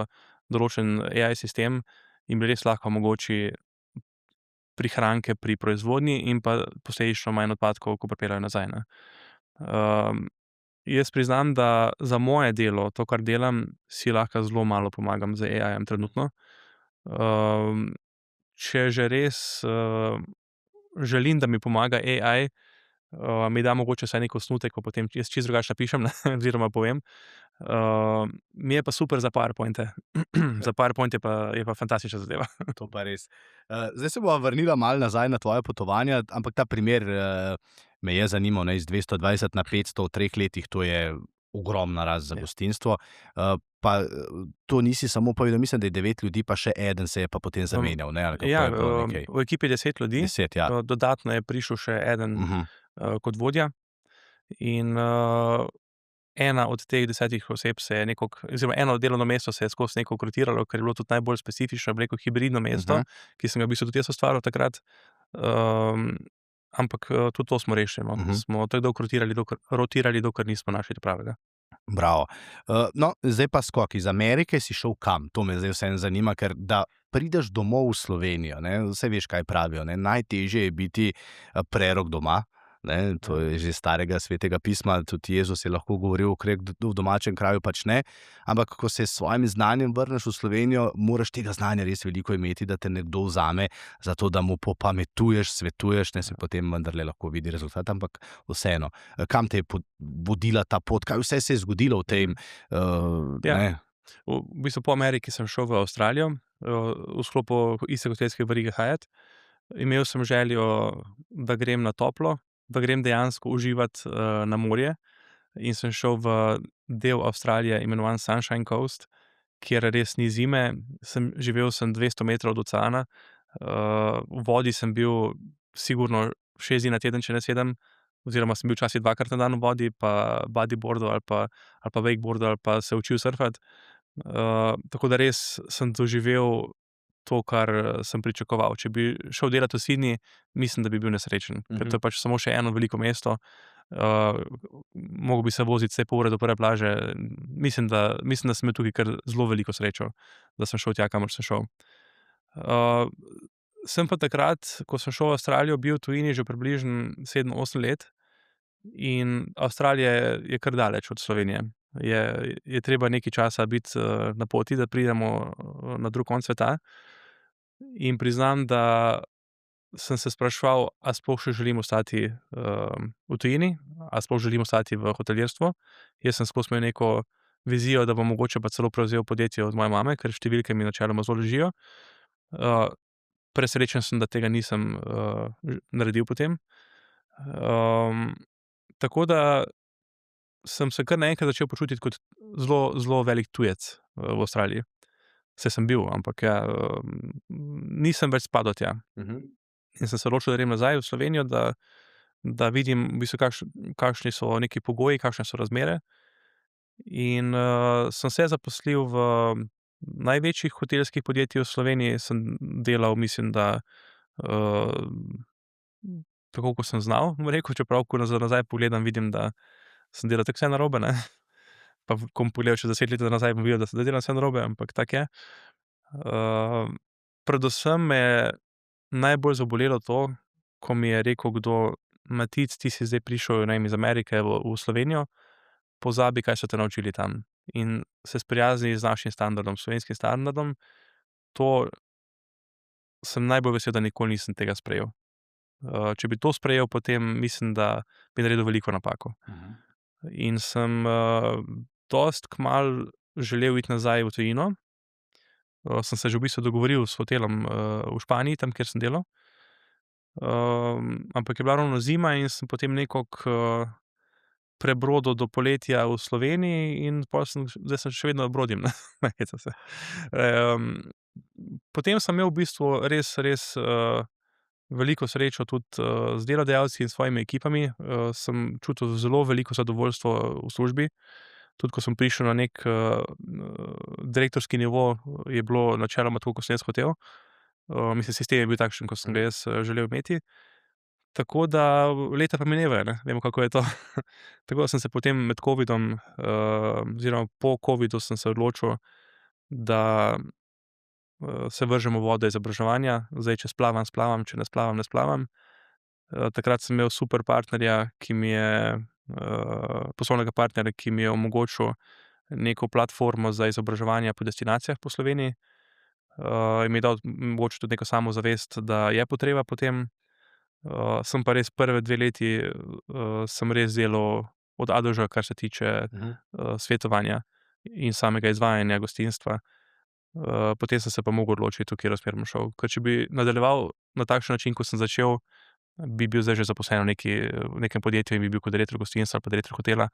določen AI sistem jim res lahko omogoči prihranke pri proizvodnji in pa posledično manj odpadkov, ko pripeljejo nazaj, ne. Jaz priznam, da za moje delo, to, kar delam, si lahko zelo malo pomagam z AI-jem trenutno. če že res želim, da mi pomaga AI, mi da mogoče vsaj neki osnutek, pa potem jaz čisto drugače napišem, ne, oziroma povem. Mi je pa super za PowerPointe. Za PowerPoint je pa fantastična zadeva. To pa res. Zdaj se bova vrnila malo nazaj na tvoje potovanja, ampak ta primer me je zanimal, ne, iz 220 na 500 v 3 letih, to je ogromna rast za Ja. gostinstvo. Pa to nisi samo povedal, mislim, da je 9 ljudi, pa še eden se je pa potem zamenjal, ne, ali kako Ja, je bilo nekaj? v ekipi je 10 ljudi. 10, ja. Dodatno je prišel še eden kot vodja. In ena od teh 10 oseb se je oziroma eno delovno mesto se je skozi nekako rotiralo, ker je bilo tudi najbolj specifično, bi rekel, hibridno mesto, ki sem ga v bistvu tudi jaz ustvaril takrat. Ampak tudi to smo rešili, no. Smo tako dolgo rotirali, dokler nismo našli pravega. Bravo. No, zdaj pa skok. Iz Amerike si šel kam? To me zdaj vseeno zanima, ker da prideš domov v Slovenijo, ne, vse veš, kaj pravijo, ne, najtežje je biti prerok doma. Ne, to je že starega svetega pisma, tudi Jezus je lahko govoril, ukrep v domačem kraju pač ne, ampak ko se s svojim znanjem vrneš v Slovenijo, moraš tega znanja res veliko imeti, da te nekdo vzame, zato da mu popametuješ, svetuješ, ne, se potem vendarle lahko vidi rezultat, ampak vseeno. Kam te je vodila ta pot, kaj vse se je zgodilo v tem? Ja. V bistvu po Ameriki sem šel v Avstralijo, v sklopu iste hotelske verige Hyatt. Imel sem željo, da grem na toplo, da grem dejansko uživati na morje, in sem šel v del Avstralije, imenovan Sunshine Coast, kjer res ni zime. Živel sem 200 metrov od oceana, v vodi sem bil sigurno 6 dni na teden, če ne 7, oziroma sem bil včasih 2-krat na dan v vodi, pa bodyboardal ali pa wakeboardal ali pa se učil surfati. Tako da res sem doživel to, kar sem pričakoval. Če bi šel delati v Sydney, mislim, da bi bil nesrečen, ker to je pač samo še eno veliko mesto. Mogel bi se voziti vse pol ure do prve plaže. Mislim, da sem imel tukaj kar zelo veliko srečo, da sem šel tja, kamor sem šel. Sem pa takrat, ko sem šel v Avstralijo, bil v tujini že približno 7-8 let, in Avstralija je kar daleč od Slovenije. Je treba nekaj časa biti na poti, da pridemo na drug konec sveta. In priznam, da sem se spraševal, a sploh še želim ostati v tujini, a sploh želim ostati v hotelirstvu. Jaz sem skozi imel neko vizijo, da bom mogoče pa celo prevzel podjetje od moje mame, ker številke mi načeloma zelo ležijo. Presrečen sem, da tega nisem naredil potem. Tako da sem se kar naenkrat začel počutiti kot zelo, zelo velik tujec v Avstraliji. Saj sem bil, ampak ja, nisem več spadal tja. In sem se odločil, da grem nazaj v Slovenijo, da vidim v bistvu, kakšni so neki pogoji, kakšne so razmere. In sem se zaposlil v največjih hotelskih podjetjih v Sloveniji. Sem delal, mislim, da tako, kot sem znal, bom rekel, čeprav, ko nazaj pogledam, vidim, da sem delal tako vse narobe, ne. Pa ko bom pogledal čez 10 let nazaj, bom videl, da delam vse narobe, ampak tako je. Predvsem me je najbolj zabolelo to, ko mi je rekel kdo: "Matic, ti si zdaj prišel, ne vem, iz Amerike v Slovenijo, pozabi, kaj so te naučili tam, in se sprijazni z našim standardom, slovenskim standardom." To sem najbolj vesel, da nikoli nisem tega sprejel. Če bi to sprejel, potem mislim, da bi naredil veliko napako. In sem dosti kmalu želel iti nazaj v tujino. Sem se že v bistvu dogovoril s hotelom v Španiji, tam, kjer sem delal. Ampak je bila ravno zima in sem potem nekako prebrodil do poletja v Sloveniji in pol zdaj sem še vedno brodim, ne, hecam se. Potem sem imel v bistvu res, res veliko srečo tudi z delodajalci in svojimi ekipami. Sem čutil zelo veliko zadovoljstvo v službi. Tudi ko sem prišel na neki direktorski nivo, je bilo načeloma tako, kot sem jaz hotel. Mislim, sistem je bil takšen, kot sem ga jaz želel imeti. Tako da leta pa minevajo, ne, vemo, kako je to. Tako da sem se potem med covidom oziroma po covidu sem se odločil, da se vržem v vodo izobraževanja. Zdaj, če splavam, splavam, če ne splavam, ne splavam. Takrat sem imel super partnerja, poslovnega partnerja, ki mi je omogočil neko platformo za izobraževanja po destinacijah po Sloveniji. in mi je dal mogoče tudi neko samozavest, da je potreba po tem. Sem pa res prve 2 leti, sem res delal od A do Ž, kar se tiče, svetovanja in samega izvajanja gostinstva. Potem sem se pa mogel odločiti, v katero smer bom šel. Ker če bi nadaljeval na takšen način, kot sem začel, bi bil zdaj že zaposlen v nekem podjetju in bi bil kot direktor gostinstva ali pa direktor hotela,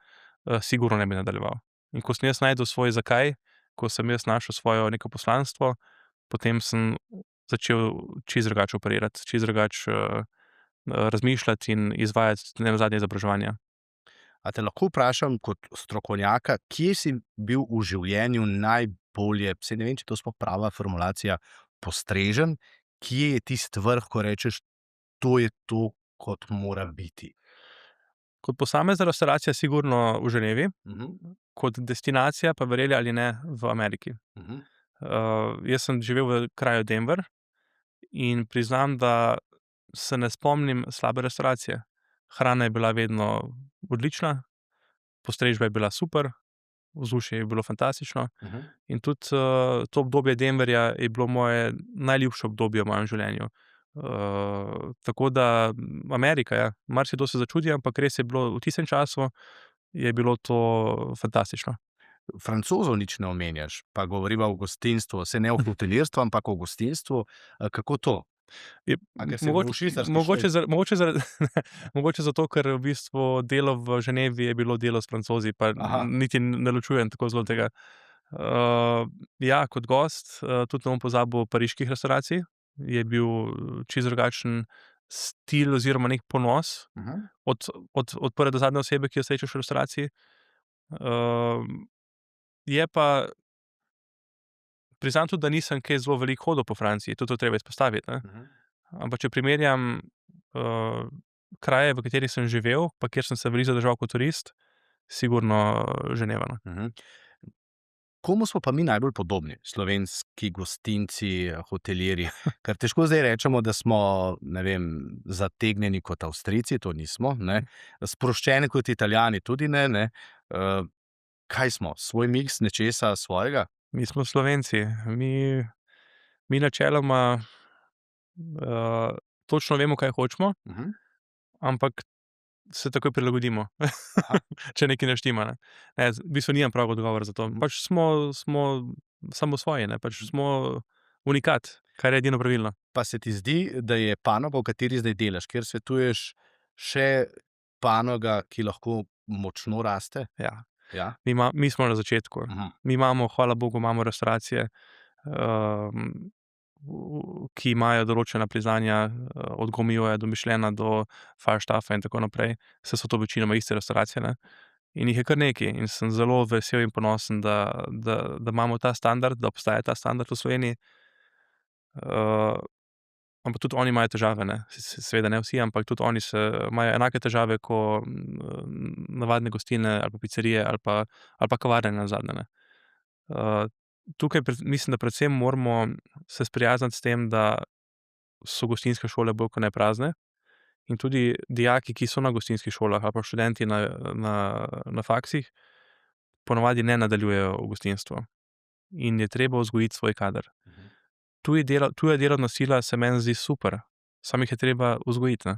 sigurno ne bi nadaljeval. In ko sem jaz našel svoj zakaj, ko sem jaz našel svoje neko poslanstvo, potem sem začel čisto drugače operirati, čisto drugače, razmišljati in izvajati nenazadnje izobraževanja. A te lahko vprašam kot strokovnjaka, kje si bil v življenju najbolje, saj ne vem, če to sploh prava formulacija, postrežen, kje je tisti vrh, ko rečeš, to je to, kot mora biti? Kot posamezna restavracija sigurno v Ženevi, kot destinacija pa verjeli ali ne v Ameriki. Jaz sem živel v kraju Denver in priznam, da se ne spomnim slabe restavracije. Hrana je bila vedno odlična, postrežba je bila super, vzdušje je bilo fantastično in tudi, to obdobje Denverja je bilo moje najljubše obdobje v mojem življenju. Tako da Amerika, ja, marsikdo se začudi, ampak res je bilo v tistem času je bilo to fantastično. Francozov nič ne omenjaš, pa govoriva o gostinstvu, saj ne o hotelirstvu, ampak o gostinstvu. Kako to? Je A ker si bil švicarski mogoče švec? mogoče zato, ker v bistvu delo v Ženevi je bilo delo s Francozi, pa Aha. niti ne ločujem tako zelo tega. Ja, kot gost, tudi ne bom pozabil pariških restavracij. Je bil čisto drugačen stil oziroma neki ponos od prve do zadnje osebe, ki jo srečaš v restavraciji. Je pa priznam tudi, da nisem kaj zelo veliko hodil po Franciji, tudi to treba izpostaviti, ne. Ampak če primerjam, kraje, v katerih sem živel, pa kjer sem se veliko zadržal kot turist, sigurno Ženeva, no. Komu smo pa mi najbolj podobni, slovenski gostinci, hotelirji? Ker težko zdaj rečemo, da smo, ne vem, zategnjeni kot Avstrijci, to nismo, ne. Sproščeni kot Italijani tudi ne, ne. Kaj smo? Svoj miks nečesa svojega? Mi smo Slovenci, mi načeloma, točno vemo, kaj hočemo, ampak se takoj prilagodimo, če nekaj ne štima, ne. Ne, v bistvu nimam pravega odgovora za to. Pač smo samosvoji, ne, pač smo unikat, kar je edino pravilno. Pa se ti zdi, da je panoga, v kateri zdaj delaš, kjer svetuješ, še panoga, ki lahko močno raste? Ja. Ja? Mi smo na začetku. Mi imamo, hvala bogu, imamo restavracije, ki imajo določena priznanja, od Gaumilleja do Michelina do Falstaffa in tako naprej. Saj so to večinoma iste restavracije, ne. In jih je kar nekaj in sem zelo vesel in ponosen, da imamo ta standard, da obstaja ta standard v Sloveniji. Ampak tudi oni imajo težave, ne. Seveda ne vsi, ampak tudi oni imajo enake težave ko, navadne gostilne ali pa picerije ali pa kavarne nenazadnje, ne. Tukaj mislim, da predvsem moramo se sprijazniti s tem, da so gostinske šole bolj kot ne prazne in tudi dijaki, ki so na gostinskih šolah, ali pa študenti na faksih, ponavadi ne nadaljujejo v gostinstvu. In je treba vzgojiti svoj kader. Tuja delovna sila se meni zdi super, samo jih je treba vzgojiti, ne.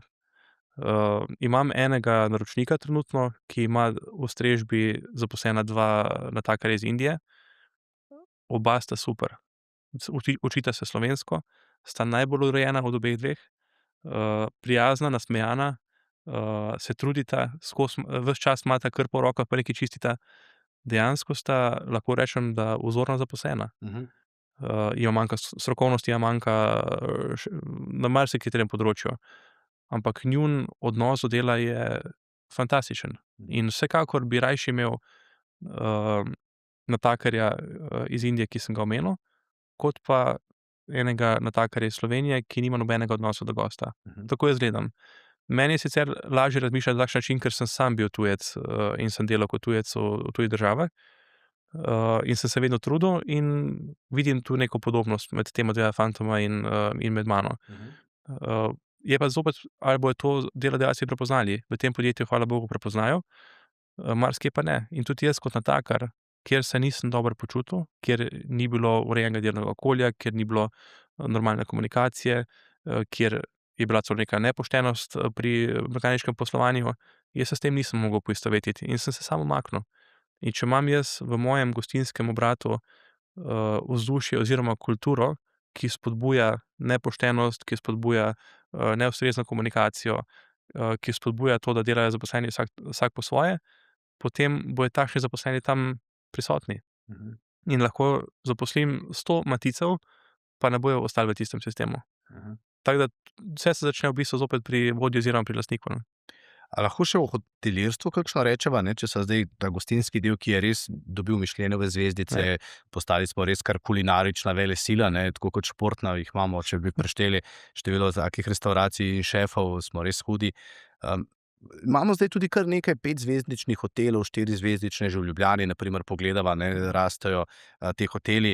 Imam enega naročnika trenutno, ki ima v strežbi zaposlena 2 natakarja iz Indije. Oba sta super. Učita se slovensko, sta najbolj urejena od obeh dveh, prijazna, nasmejana, se trudita, ves čas imata krpo v rokah pa nekaj čistita. Dejansko sta, lahko rečem, da vzorno zaposlena. Jima manjka strokovnosti, jima manjka, na marsikaterem področju. Ampak njun odnos do dela je fantastičen. In vsekakor bi rajši imel, natakarja, iz Indije, ki sem ga omenil, kot pa enega natakarja iz Slovenije, ki nima nobenega odnosa do gosta. Tako jaz gledam. Meni je sicer lažje razmišljati na takšen način, ker sem sam bil tujec, in sem delal kot tujec v tujih državah. In sem se vedno trudil in vidim tu neko podobnost med tema dvema fantoma in med mano. Je pa zopet, ali bojo to delodajalci prepoznali. V tem podjetju, hvala bogu, prepoznajo, marsikje pa ne. In tudi jaz kot natakar kjer se nisem dobro počutil, kjer ni bilo urejenega delovnega okolja, kjer ni bilo normalne komunikacije, kjer je bila celo neka nepoštenost pri mehaniškem poslovanju, jaz se s tem nisem mogel poistovetiti in sem se sam umaknil. In če imam jaz v mojem gostinskem obratu vzdušje oziroma kulturo, ki spodbuja nepoštenost, ki spodbuja neustrezno komunikacijo, ki spodbuja to, da delajo zaposleni vsak po svoje, potem bojo takšni zaposleni tam prisotni. Mhm. In lahko zaposlim 100 Maticov, pa ne bojo ostali v tistem sistemu. Mhm. Tako da vse se začne v bistvu zopet pri vodji oziroma pri lastniku, ne. A lahko še o hotelirstvu kakšno rečeva, ne? Če se zdaj ta gostinski del, ki je res dobil Mišljenove zvezdice, postali smo res kar kulinarična velesila, ne? Tako kot športna jih imamo, če bi prešteli število takih restavracij in šefov, smo res hudi. Imamo zdaj tudi kar nekaj 5-zvezdičnih hotelov, 4-zvezdične že v Ljubljani, na primer pogledava, ne, rastejo ti hoteli.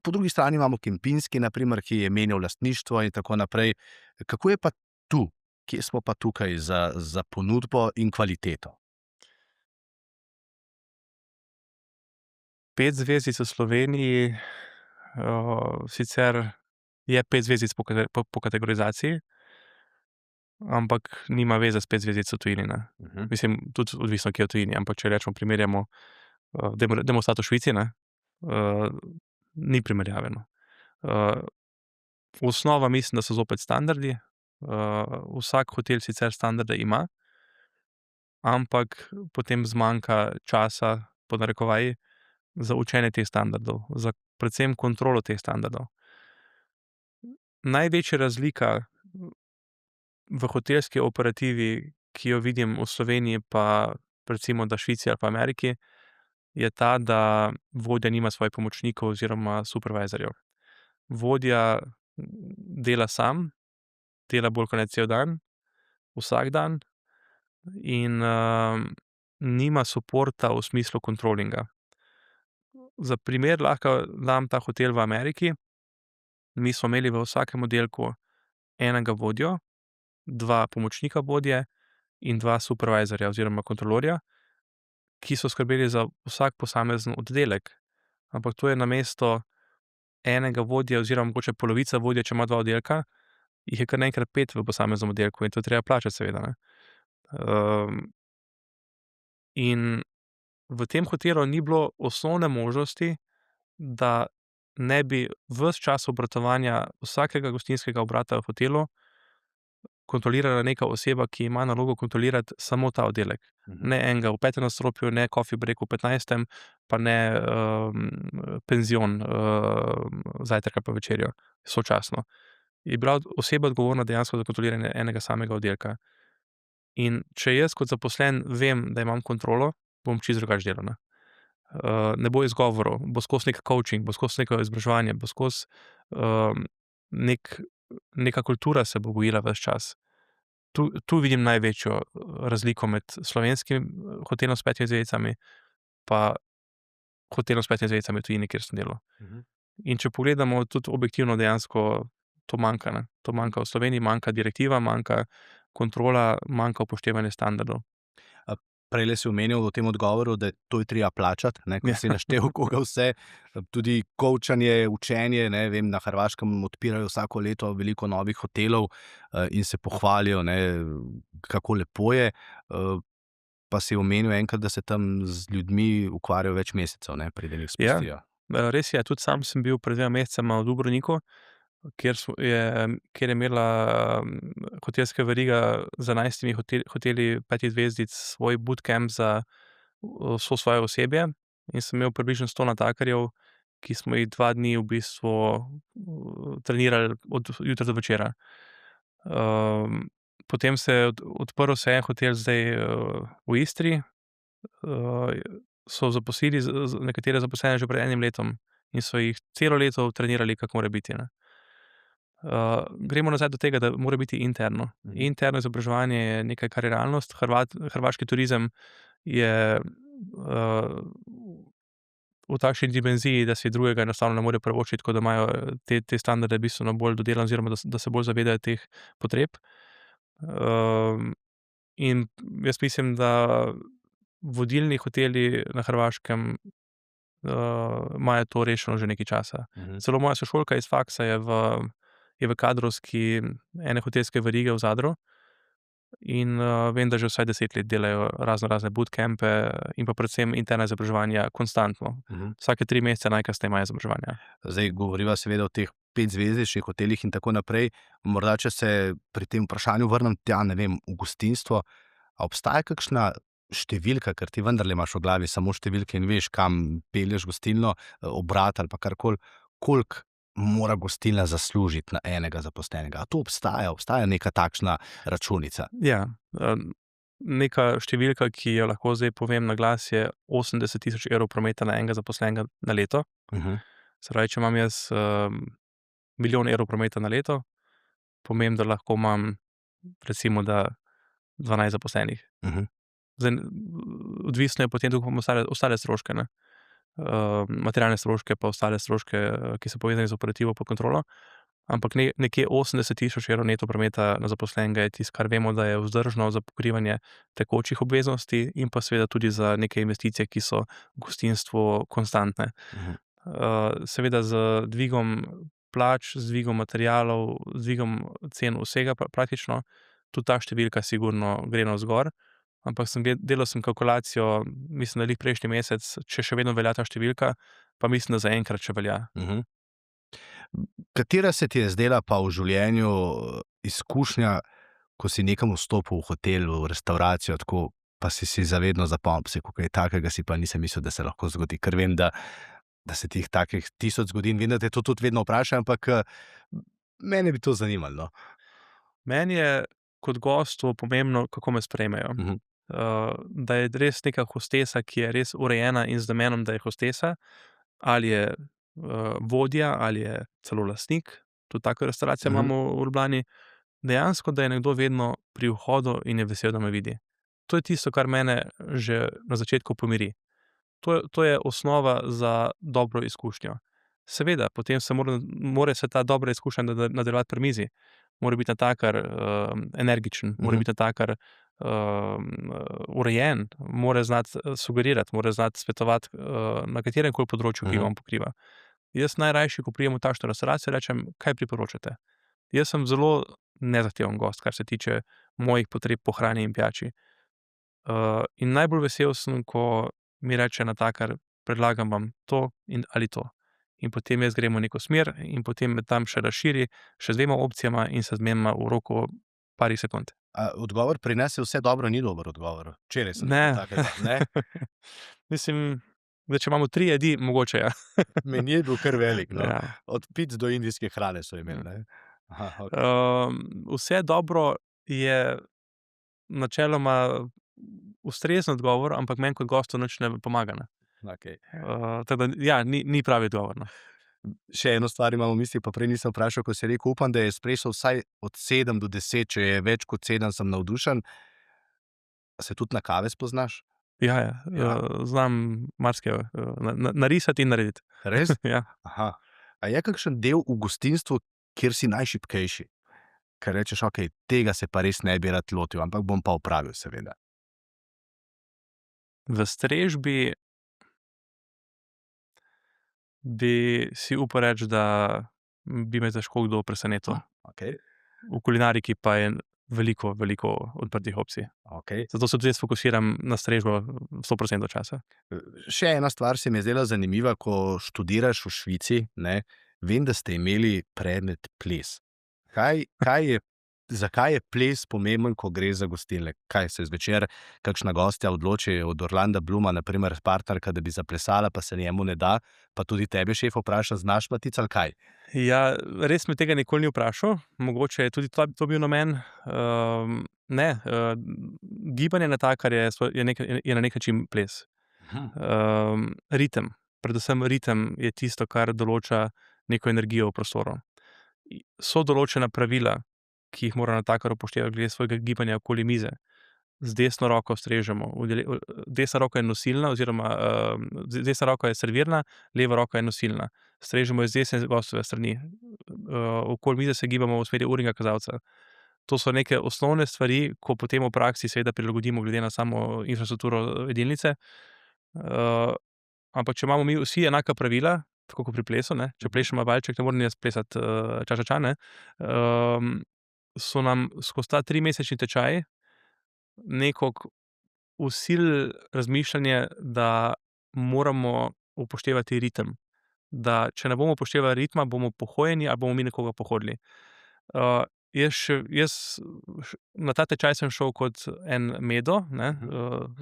Po drugi strani imamo Kempinski, na primer, ki je menjal lastništvo in tako naprej. Kako je pa tu? Kje smo pa tukaj za ponudbo in kvaliteto? 5 zvezdic v Sloveniji sicer je 5 zvezdic po kategorizaciji, ampak nima veze s 5 zvezdic v tujini, ne. Mislim, tudi odvisno, kje v tujini, ampak če recimo primerjamo, dajmo ostati v Švici, ne, ni primerjave, no. Osnova mislim, da so zopet standardi. Vsak hotel sicer standarde ima, ampak potem zmanjka časa, pod narekovaji, za učenje teh standardov, za predvsem kontrolo teh standardov. Največja razlika v hotelski operativi, ki jo vidim v Sloveniji, pa recimo da Švici ali pa Ameriki, je ta, da vodja nima svojih pomočnikov oziroma supervizorjev. Vodja dela sam, dela bolj kot ne cel dan, vsak dan in nima suporta v smislu kontrolinga. Za primer lahko dam ta hotel v Ameriki. Mi smo imeli v vsakem oddelku enega vodjo, 2 pomočnika vodje in 2 supervizorja oziroma kontrolorja, ki so skrbeli za vsak posamezen oddelek. Ampak to je namesto enega vodje oziroma mogoče polovica vodje, če ima 2 oddelka, jih je kar naenkrat 5 v posameznem oddelku in to je treba plačati seveda, ne. In v tem hotelu ni bilo osnovne možnosti, da ne bi ves čas obratovanja vsakega gostinskega obrata v hotelu kontrolirala neka oseba, ki ima nalogo kontrolirati samo ta oddelek. Ne enega v 5. nadstropju, ne coffee break v 15., pa ne penzion, zajtrk ali pa večerjo sočasno. Je bila oseba odgovorna dejansko za kontroliranje enega samega oddelka. In če jaz kot zaposlen vem, da imam kontrolo, bom čisto drugače delal, ne. Ne bo izgovorov, bo skozi neki coaching, bo skozi neko izobraževanje, bo skozi neka kultura se bo gojila ves čas. Tu vidim največjo razliko med slovenskim hotelom s 5 zvezdicami pa hotelom s 5 zvezdicami v tujini, kjer sem delal. In če pogledamo tudi objektivno, dejansko to manjka, ne. To manjka v Sloveniji, manjka direktiva, manjka kontrola, manjka upoštevanje standardov. Prejle si omenil v tem odgovoru, da to je treba plačati, ne, ko si naštel koga vse, tudi coachanje, učenje, ne vem, na Hrvaškem odpirajo vsako leto veliko novih hotelov in se pohvalijo, ne, kako lepo je. Pa si omenil enkrat, da se tam z ljudmi ukvarjajo več mesecev, ne, preden jih spustijo. Res je, tudi sam sem bil pred 2 mesecema v Dubrovniku, kjer je imela hotelska veriga z 11 hoteli 5 zvezdic svoj bootcamp za vso svoje osebje in sem imel približno 100 natakarjev, ki smo jih 2 dni v bistvu trenirali od jutra do večera. Potem odprl se en hotel zdaj v Istri, so zaposlili nekatere zaposlene že pred 1 letom in so jih celo leto trenirali, kako mora biti, ne. Gremo nazaj do tega, da mora biti interno. Interno izobraževanje je nekaj, kar je realnost. Hrvaški turizem je v takšni dimenziji, da si drugega enostavno ne morejo privoščiti, tako da imajo te standarde bistveno bolj dodelane oziroma da se bolj zavedajo teh potreb. In jaz mislim, da vodilni hoteli na Hrvaškem imajo to rešeno že nekaj časa. Celo moja sošolka iz faksa je v kadrovski ene hotelske verige v Zadru in vem, da že vsaj 10 let delajo razne bootcampe in pa predvsem interna izobraževanja konstantno. Vsake 3 mesece najkasneje imajo izobraževanja. Zdaj govoriva seveda o teh 5-zvezdičnih hotelih in tako naprej. Morda, če se pri tem vprašanju vrnem tja, ne vem, v gostinstvo, a obstaja kakšna številka, ker ti vendarle imaš v glavi samo številke in veš, kam pelješ gostilno, obrat ali pa karkoli, koliko mora gostilna zaslužiti na enega zaposlenega? A to obstaja neka takšna računica? Ja, neka številka, ki jo lahko zdaj povem na glas, je 80 000 evrov prometa na enega zaposlenega na leto. Se pravi, če imam jaz 1 milijon evrov prometa na leto, pomeni, da lahko imam recimo, da 12 zaposlenih. Zdaj, odvisno je potem, kako imamo ostale stroške, ne. Materialne stroške pa ostale stroške, ki so povezani z operativo pod kontrolo. Ampak nekje 80 000 evrov neto prometa na zaposlenega je tisto, kar vemo, da je vzdržno za pokrivanje tekočih obveznosti in pa seveda tudi za neke investicije, ki so v gostinstvu konstantne. Seveda z dvigom plač, z dvigom materialov, z dvigom cen vsega praktično, tudi ta številka sigurno gre navzgor. Ampak delal sem kalkulacijo, mislim, da glih prejšnji mesec, če še vedno velja ta številka, pa mislim, da zaenkrat še velja. Katera se ti je zdela pa v življenju izkušnja, ko si nekam vstopil v hotel, v restavracijo, tako, pa si zavedno zapomnil, si kaj takega si pa nisem mislil, da se lahko zgodi, ker vem, da se ti takih 1000 zgodi in vem, da te to tudi vedno vprašam, ampak mene bi to zanimalo, no. Meni je kot gostu pomembno, kako me sprejmejo. Da je res neka hostesa, ki je res urejena in z namenom, da je hostesa, ali je vodja, ali je celo lastnik, tudi tako restavracijo imamo v Ljubljani, dejansko, da je nekdo vedno pri vhodu in je vesel, da me vidi. To je tisto, kar mene že na začetku pomiri. To je osnova za dobro izkušnjo. Seveda, potem mora se ta dobra izkušnja nadaljevati pri mizi. Mora biti natakar energičen, mora biti natakar urejen, mora znati sugerirati, mora znati svetovati na katerem koli področju, ki ga on pokriva. Jaz najrajši, ko pridem v takšno restavracijo, rečem, kaj priporočate. Jaz sem zelo nezahteven gost, kar se tiče mojih potreb po hrani in pijači. In najbolj vesel sem, ko mi reče natakar, predlagam vam to ali to. In potem jaz gremo v neko smer in potem me tam še razširi, še z 2 opcijama in se zmeniva v roku parih sekund. Odgovor pri nas je vse dobro, ni dober odgovor. Včeraj sem takega, ne? Mislim, da če imamo 3 jedi, mogoče ja. Meni je bil kar velik, no. Ja. Od pic do indijske hrane so imeli, ne? Vse dobro je načeloma ustrezen odgovor, ampak meni kot gostu nič ne pomaga, ne. Tako da, ja, ni pravi odgovor, no. Še eno stvar imam v mislih, pa prej nisem vprašal, ko si rekel, upam, da je espresso vsaj od 7 do 10, če je več kot 7, sem navdušen. Se tudi na kave spoznaš? Ja. Znam marsikaj narisati in narediti. Res? Ja. A je kakšen del v gostinstvu, kjer si najšibkejši? Ker rečeš, okej, tega se pa res ne bi rad lotil, ampak bom pa opravil, seveda. V strežbi bi si upal reči, da bi me težko kdo presenetil. V kulinariki pa je veliko odprtih opcij. Zato se tudi jaz fokusiram na strežbo 100% časa. Še ena stvar se mi je zdela zanimiva, ko študiraš v Švici, ne, vem, da ste imeli predmet ples. Zakaj je ples pomemben, ko gre za gostilne? Kaj se zvečer kakšna gostja odloči od Orlanda Blooma, na primer partnerka, da bi zaplesala, pa se njemu ne da, pa tudi tebe šef vpraša, znaš matic ali kaj? Ja, res me tega nikoli ni vprašal, mogoče je tudi to bil namen. Ne, gibanje natakar je na nek način ples. Ritem, predvsem ritem je tisto, kar določa neko energijo v prostoru. So določena pravila, ki jih mora natakar upoštevati glede svojega gibanja okoli mize. Z desno roko strežemo. Desna roka je nosilna, oziroma desna roka je servirna, leva roka je nosilna. Strežemo iz desne gostove strani. Okoli mize se gibamo v smeri urnega kazalca. To so neke osnovne stvari, ko potem v praksi seveda prilagodimo glede na samo infrastrukturo jedilnice. Ampak če imamo mi vsi enaka pravila, tako kot pri plesu, ne, če plešemo valček, ne morem jaz plesati ča, ne, so nam skozi ta 3-mesečni tečaj nekako vsilili razmišljanje, da moramo upoštevati ritem. Da če ne bomo upoštevali ritma, bomo pohojeni ali bomo mi nekoga pohodili. Jaz na ta tečaj sem šel kot en medo, ne,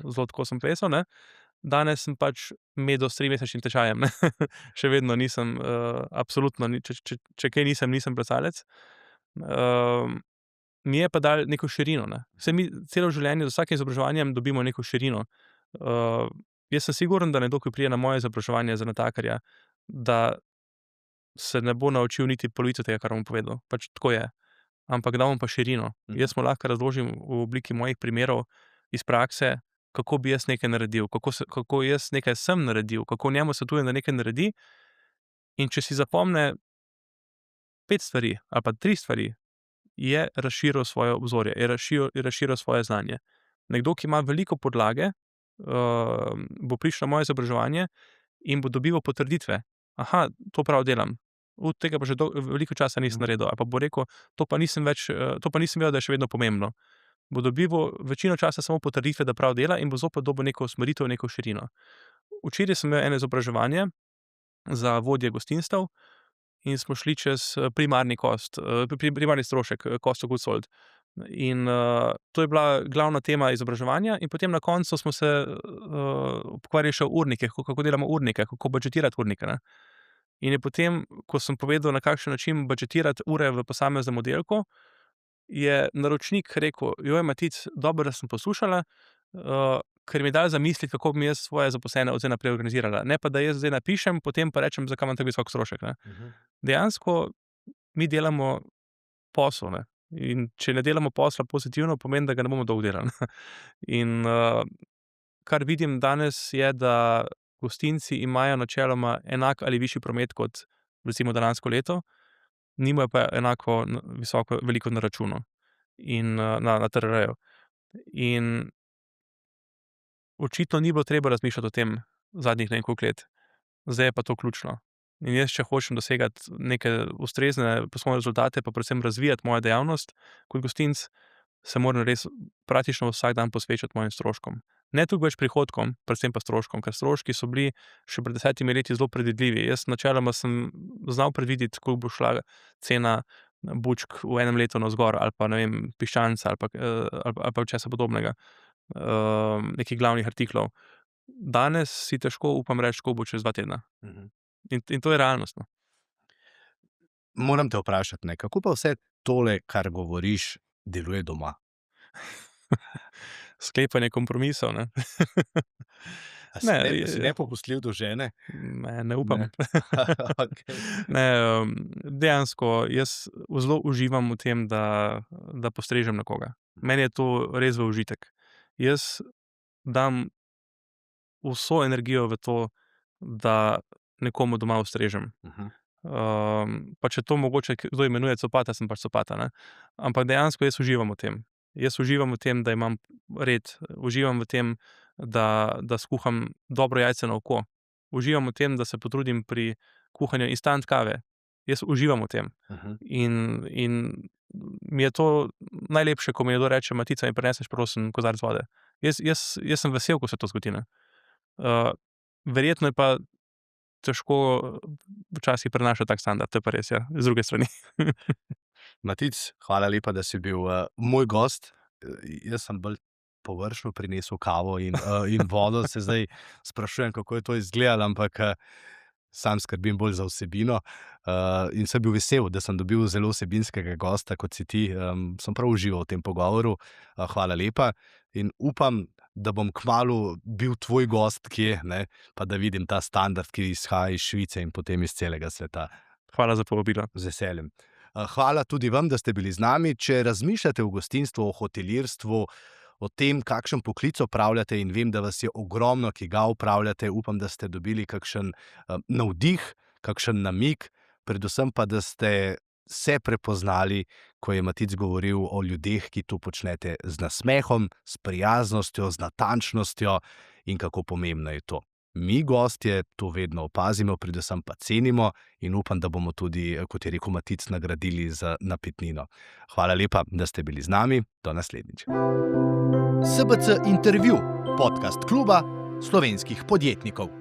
zelo tako sem plesal, ne. Danes sem pač medo s 3-mesečnim tečajem, ne. Še vedno nisem, absolutno če kaj nisem plesalec. Mi je pa dalo neko širino, ne. Saj mi celo življenje z vsakim izobraževanjem dobimo neko širino. Jaz sem siguren, da nekdo, ki pride na moje izobraževanje za natakarja, da se ne bo naučil niti polovico tega, kar bom povedal. Pač tako je. Ampak da bom pa širino. Jaz mu lahko razložim v obliki mojih primerov iz prakse, kako bi jaz nekaj naredil, kako jaz nekaj sem naredil, kako njemu svetujem, da nekaj naredi. In če si zapomne 5 stvari ali pa 3 stvari, je razširil svoje obzorje, je razširil svoje znanje. Nekdo, ki ima veliko podlage, bo prišel na moje izobraževanje in bo dobival potrditve. Aha, to prav delam. Tega pa že veliko časa nisem naredil. Ali pa bo rekel, to pa nisem vedel, da je še vedno pomembno. Bo dobival večino časa samo potrditve, da prav dela, in bo zopet dobil neko usmeritev, neko širino. Včeraj sem imel eno izobraževanje za vodje gostinstev in smo šli čez primarni strošek, cost of goods sold. In to je bila glavna tema izobraževanja, in potem na koncu smo se pogovarjali še o urnikih, kako delamo urnike, kako budžetirati urnike, ne. In je potem, ko sem povedal, na kakšen način budžetirati ure v posameznem oddelku, je naročnik rekel: "Joj, Matic, dobro, da sem poslušala, ker mi je dalo za misliti, kako bi jaz svoje zaposlene od zdaj naprej organizirala. Ne pa, da jaz zdaj napišem, potem pa rečem, zakaj imam tako visok strošek, ne." Dejansko mi delamo posel, ne. In če ne delamo posla pozitivno, pomeni, da ga ne bomo dolgo delali. In kar vidim danes, je, da gostinci imajo načeloma enak ali višji promet kot recimo lansko leto, nimajo pa enako veliko na računu in na TRR-ju. In očitno ni bilo treba razmišljati o tem zadnjih ne vem koliko let. Zdaj je pa to ključno. In jaz, če hočem dosegati neke ustrezne poslovne rezultate, pa predvsem razvijati mojo dejavnost kot gostinec, se moram res praktično vsak dan posvečati mojim stroškom. Ne toliko več prihodkom, predvsem pa stroškom, ker stroški so bili še pred 10 leti zelo predvidljivi. Jaz načeloma sem znal predvideti, koliko bo šla cena bučk v enem letu navzgor, ali pa, ne vem, piščanca, ali pa česa podobnega, nekih glavnih artiklov. Danes si težko upam reči, koliko bo čez 2 tedna. In to je realnost, no. Moram te vprašati, ne, kako pa vse tole, kar govoriš, deluje doma? Sklepanje kompromisov, ne. A si nepopustljiv do žene? Ne upam. Ne. Okej. Ne, dejansko jaz zelo uživam v tem, da postrežem nekoga. Meni je to res v užitek. Jaz dam vso energijo v to, da nekomu doma ustrežem. Pa če to mogoče kdo imenuje copata, sem pač copata, ne. Ampak dejansko jaz uživam v tem. Jaz uživam v tem, da imam red, uživam v tem, da skuham dobro jajce na oko. Uživam v tem, da se potrudim pri kuhanju instant kave. Jaz uživam v tem. In mi je to najlepše, ko mi nekdo reče: "Matica, mi prineseš prosim kozarec vode?" Jaz sem vesel, ko se to zgodi, ne. Verjetno je pa težko včasih prenašati tak standard, to je pa res, ja, z druge strani. Matic, hvala lepa, da si bil moj gost. Jaz sem bolj površno prinesel kavo in vodo, se zdaj sprašujem, kako je to izgledalo, ampak sam skrbim bolj za vsebino. In sem bil vesel, da sem dobil zelo vsebinskega gosta, kot si ti. Sem prav užival v tem pogovoru. Hvala lepa in upam, da bom kmalu bil tvoj gost kje, ne, pa da vidim ta standard, ki izhaja iz Švice in potem iz celega sveta. Hvala za povabilo. Z veseljem. Hvala tudi vam, da ste bili z nami. Če razmišljate o gostinstvu, o hotelirstvu, o tem, kakšen poklic opravljate, in vem, da vas je ogromno, ki ga opravljate, upam, da ste dobili kakšen navdih, kakšen namig, predvsem pa, da ste se prepoznali, ko je Matic govoril o ljudeh, ki to počnete z nasmehom, s prijaznostjo, z natančnostjo in kako pomembno je to. Mi, gostje, to vedno opazimo, predvsem pa cenimo in upam, da bomo tudi, kot je rekel Matic, nagradili z napitnino. Hvala lepa, da ste bili z nami. Do naslednjič. SBC Intervju, podcast kluba slovenskih podjetnikov.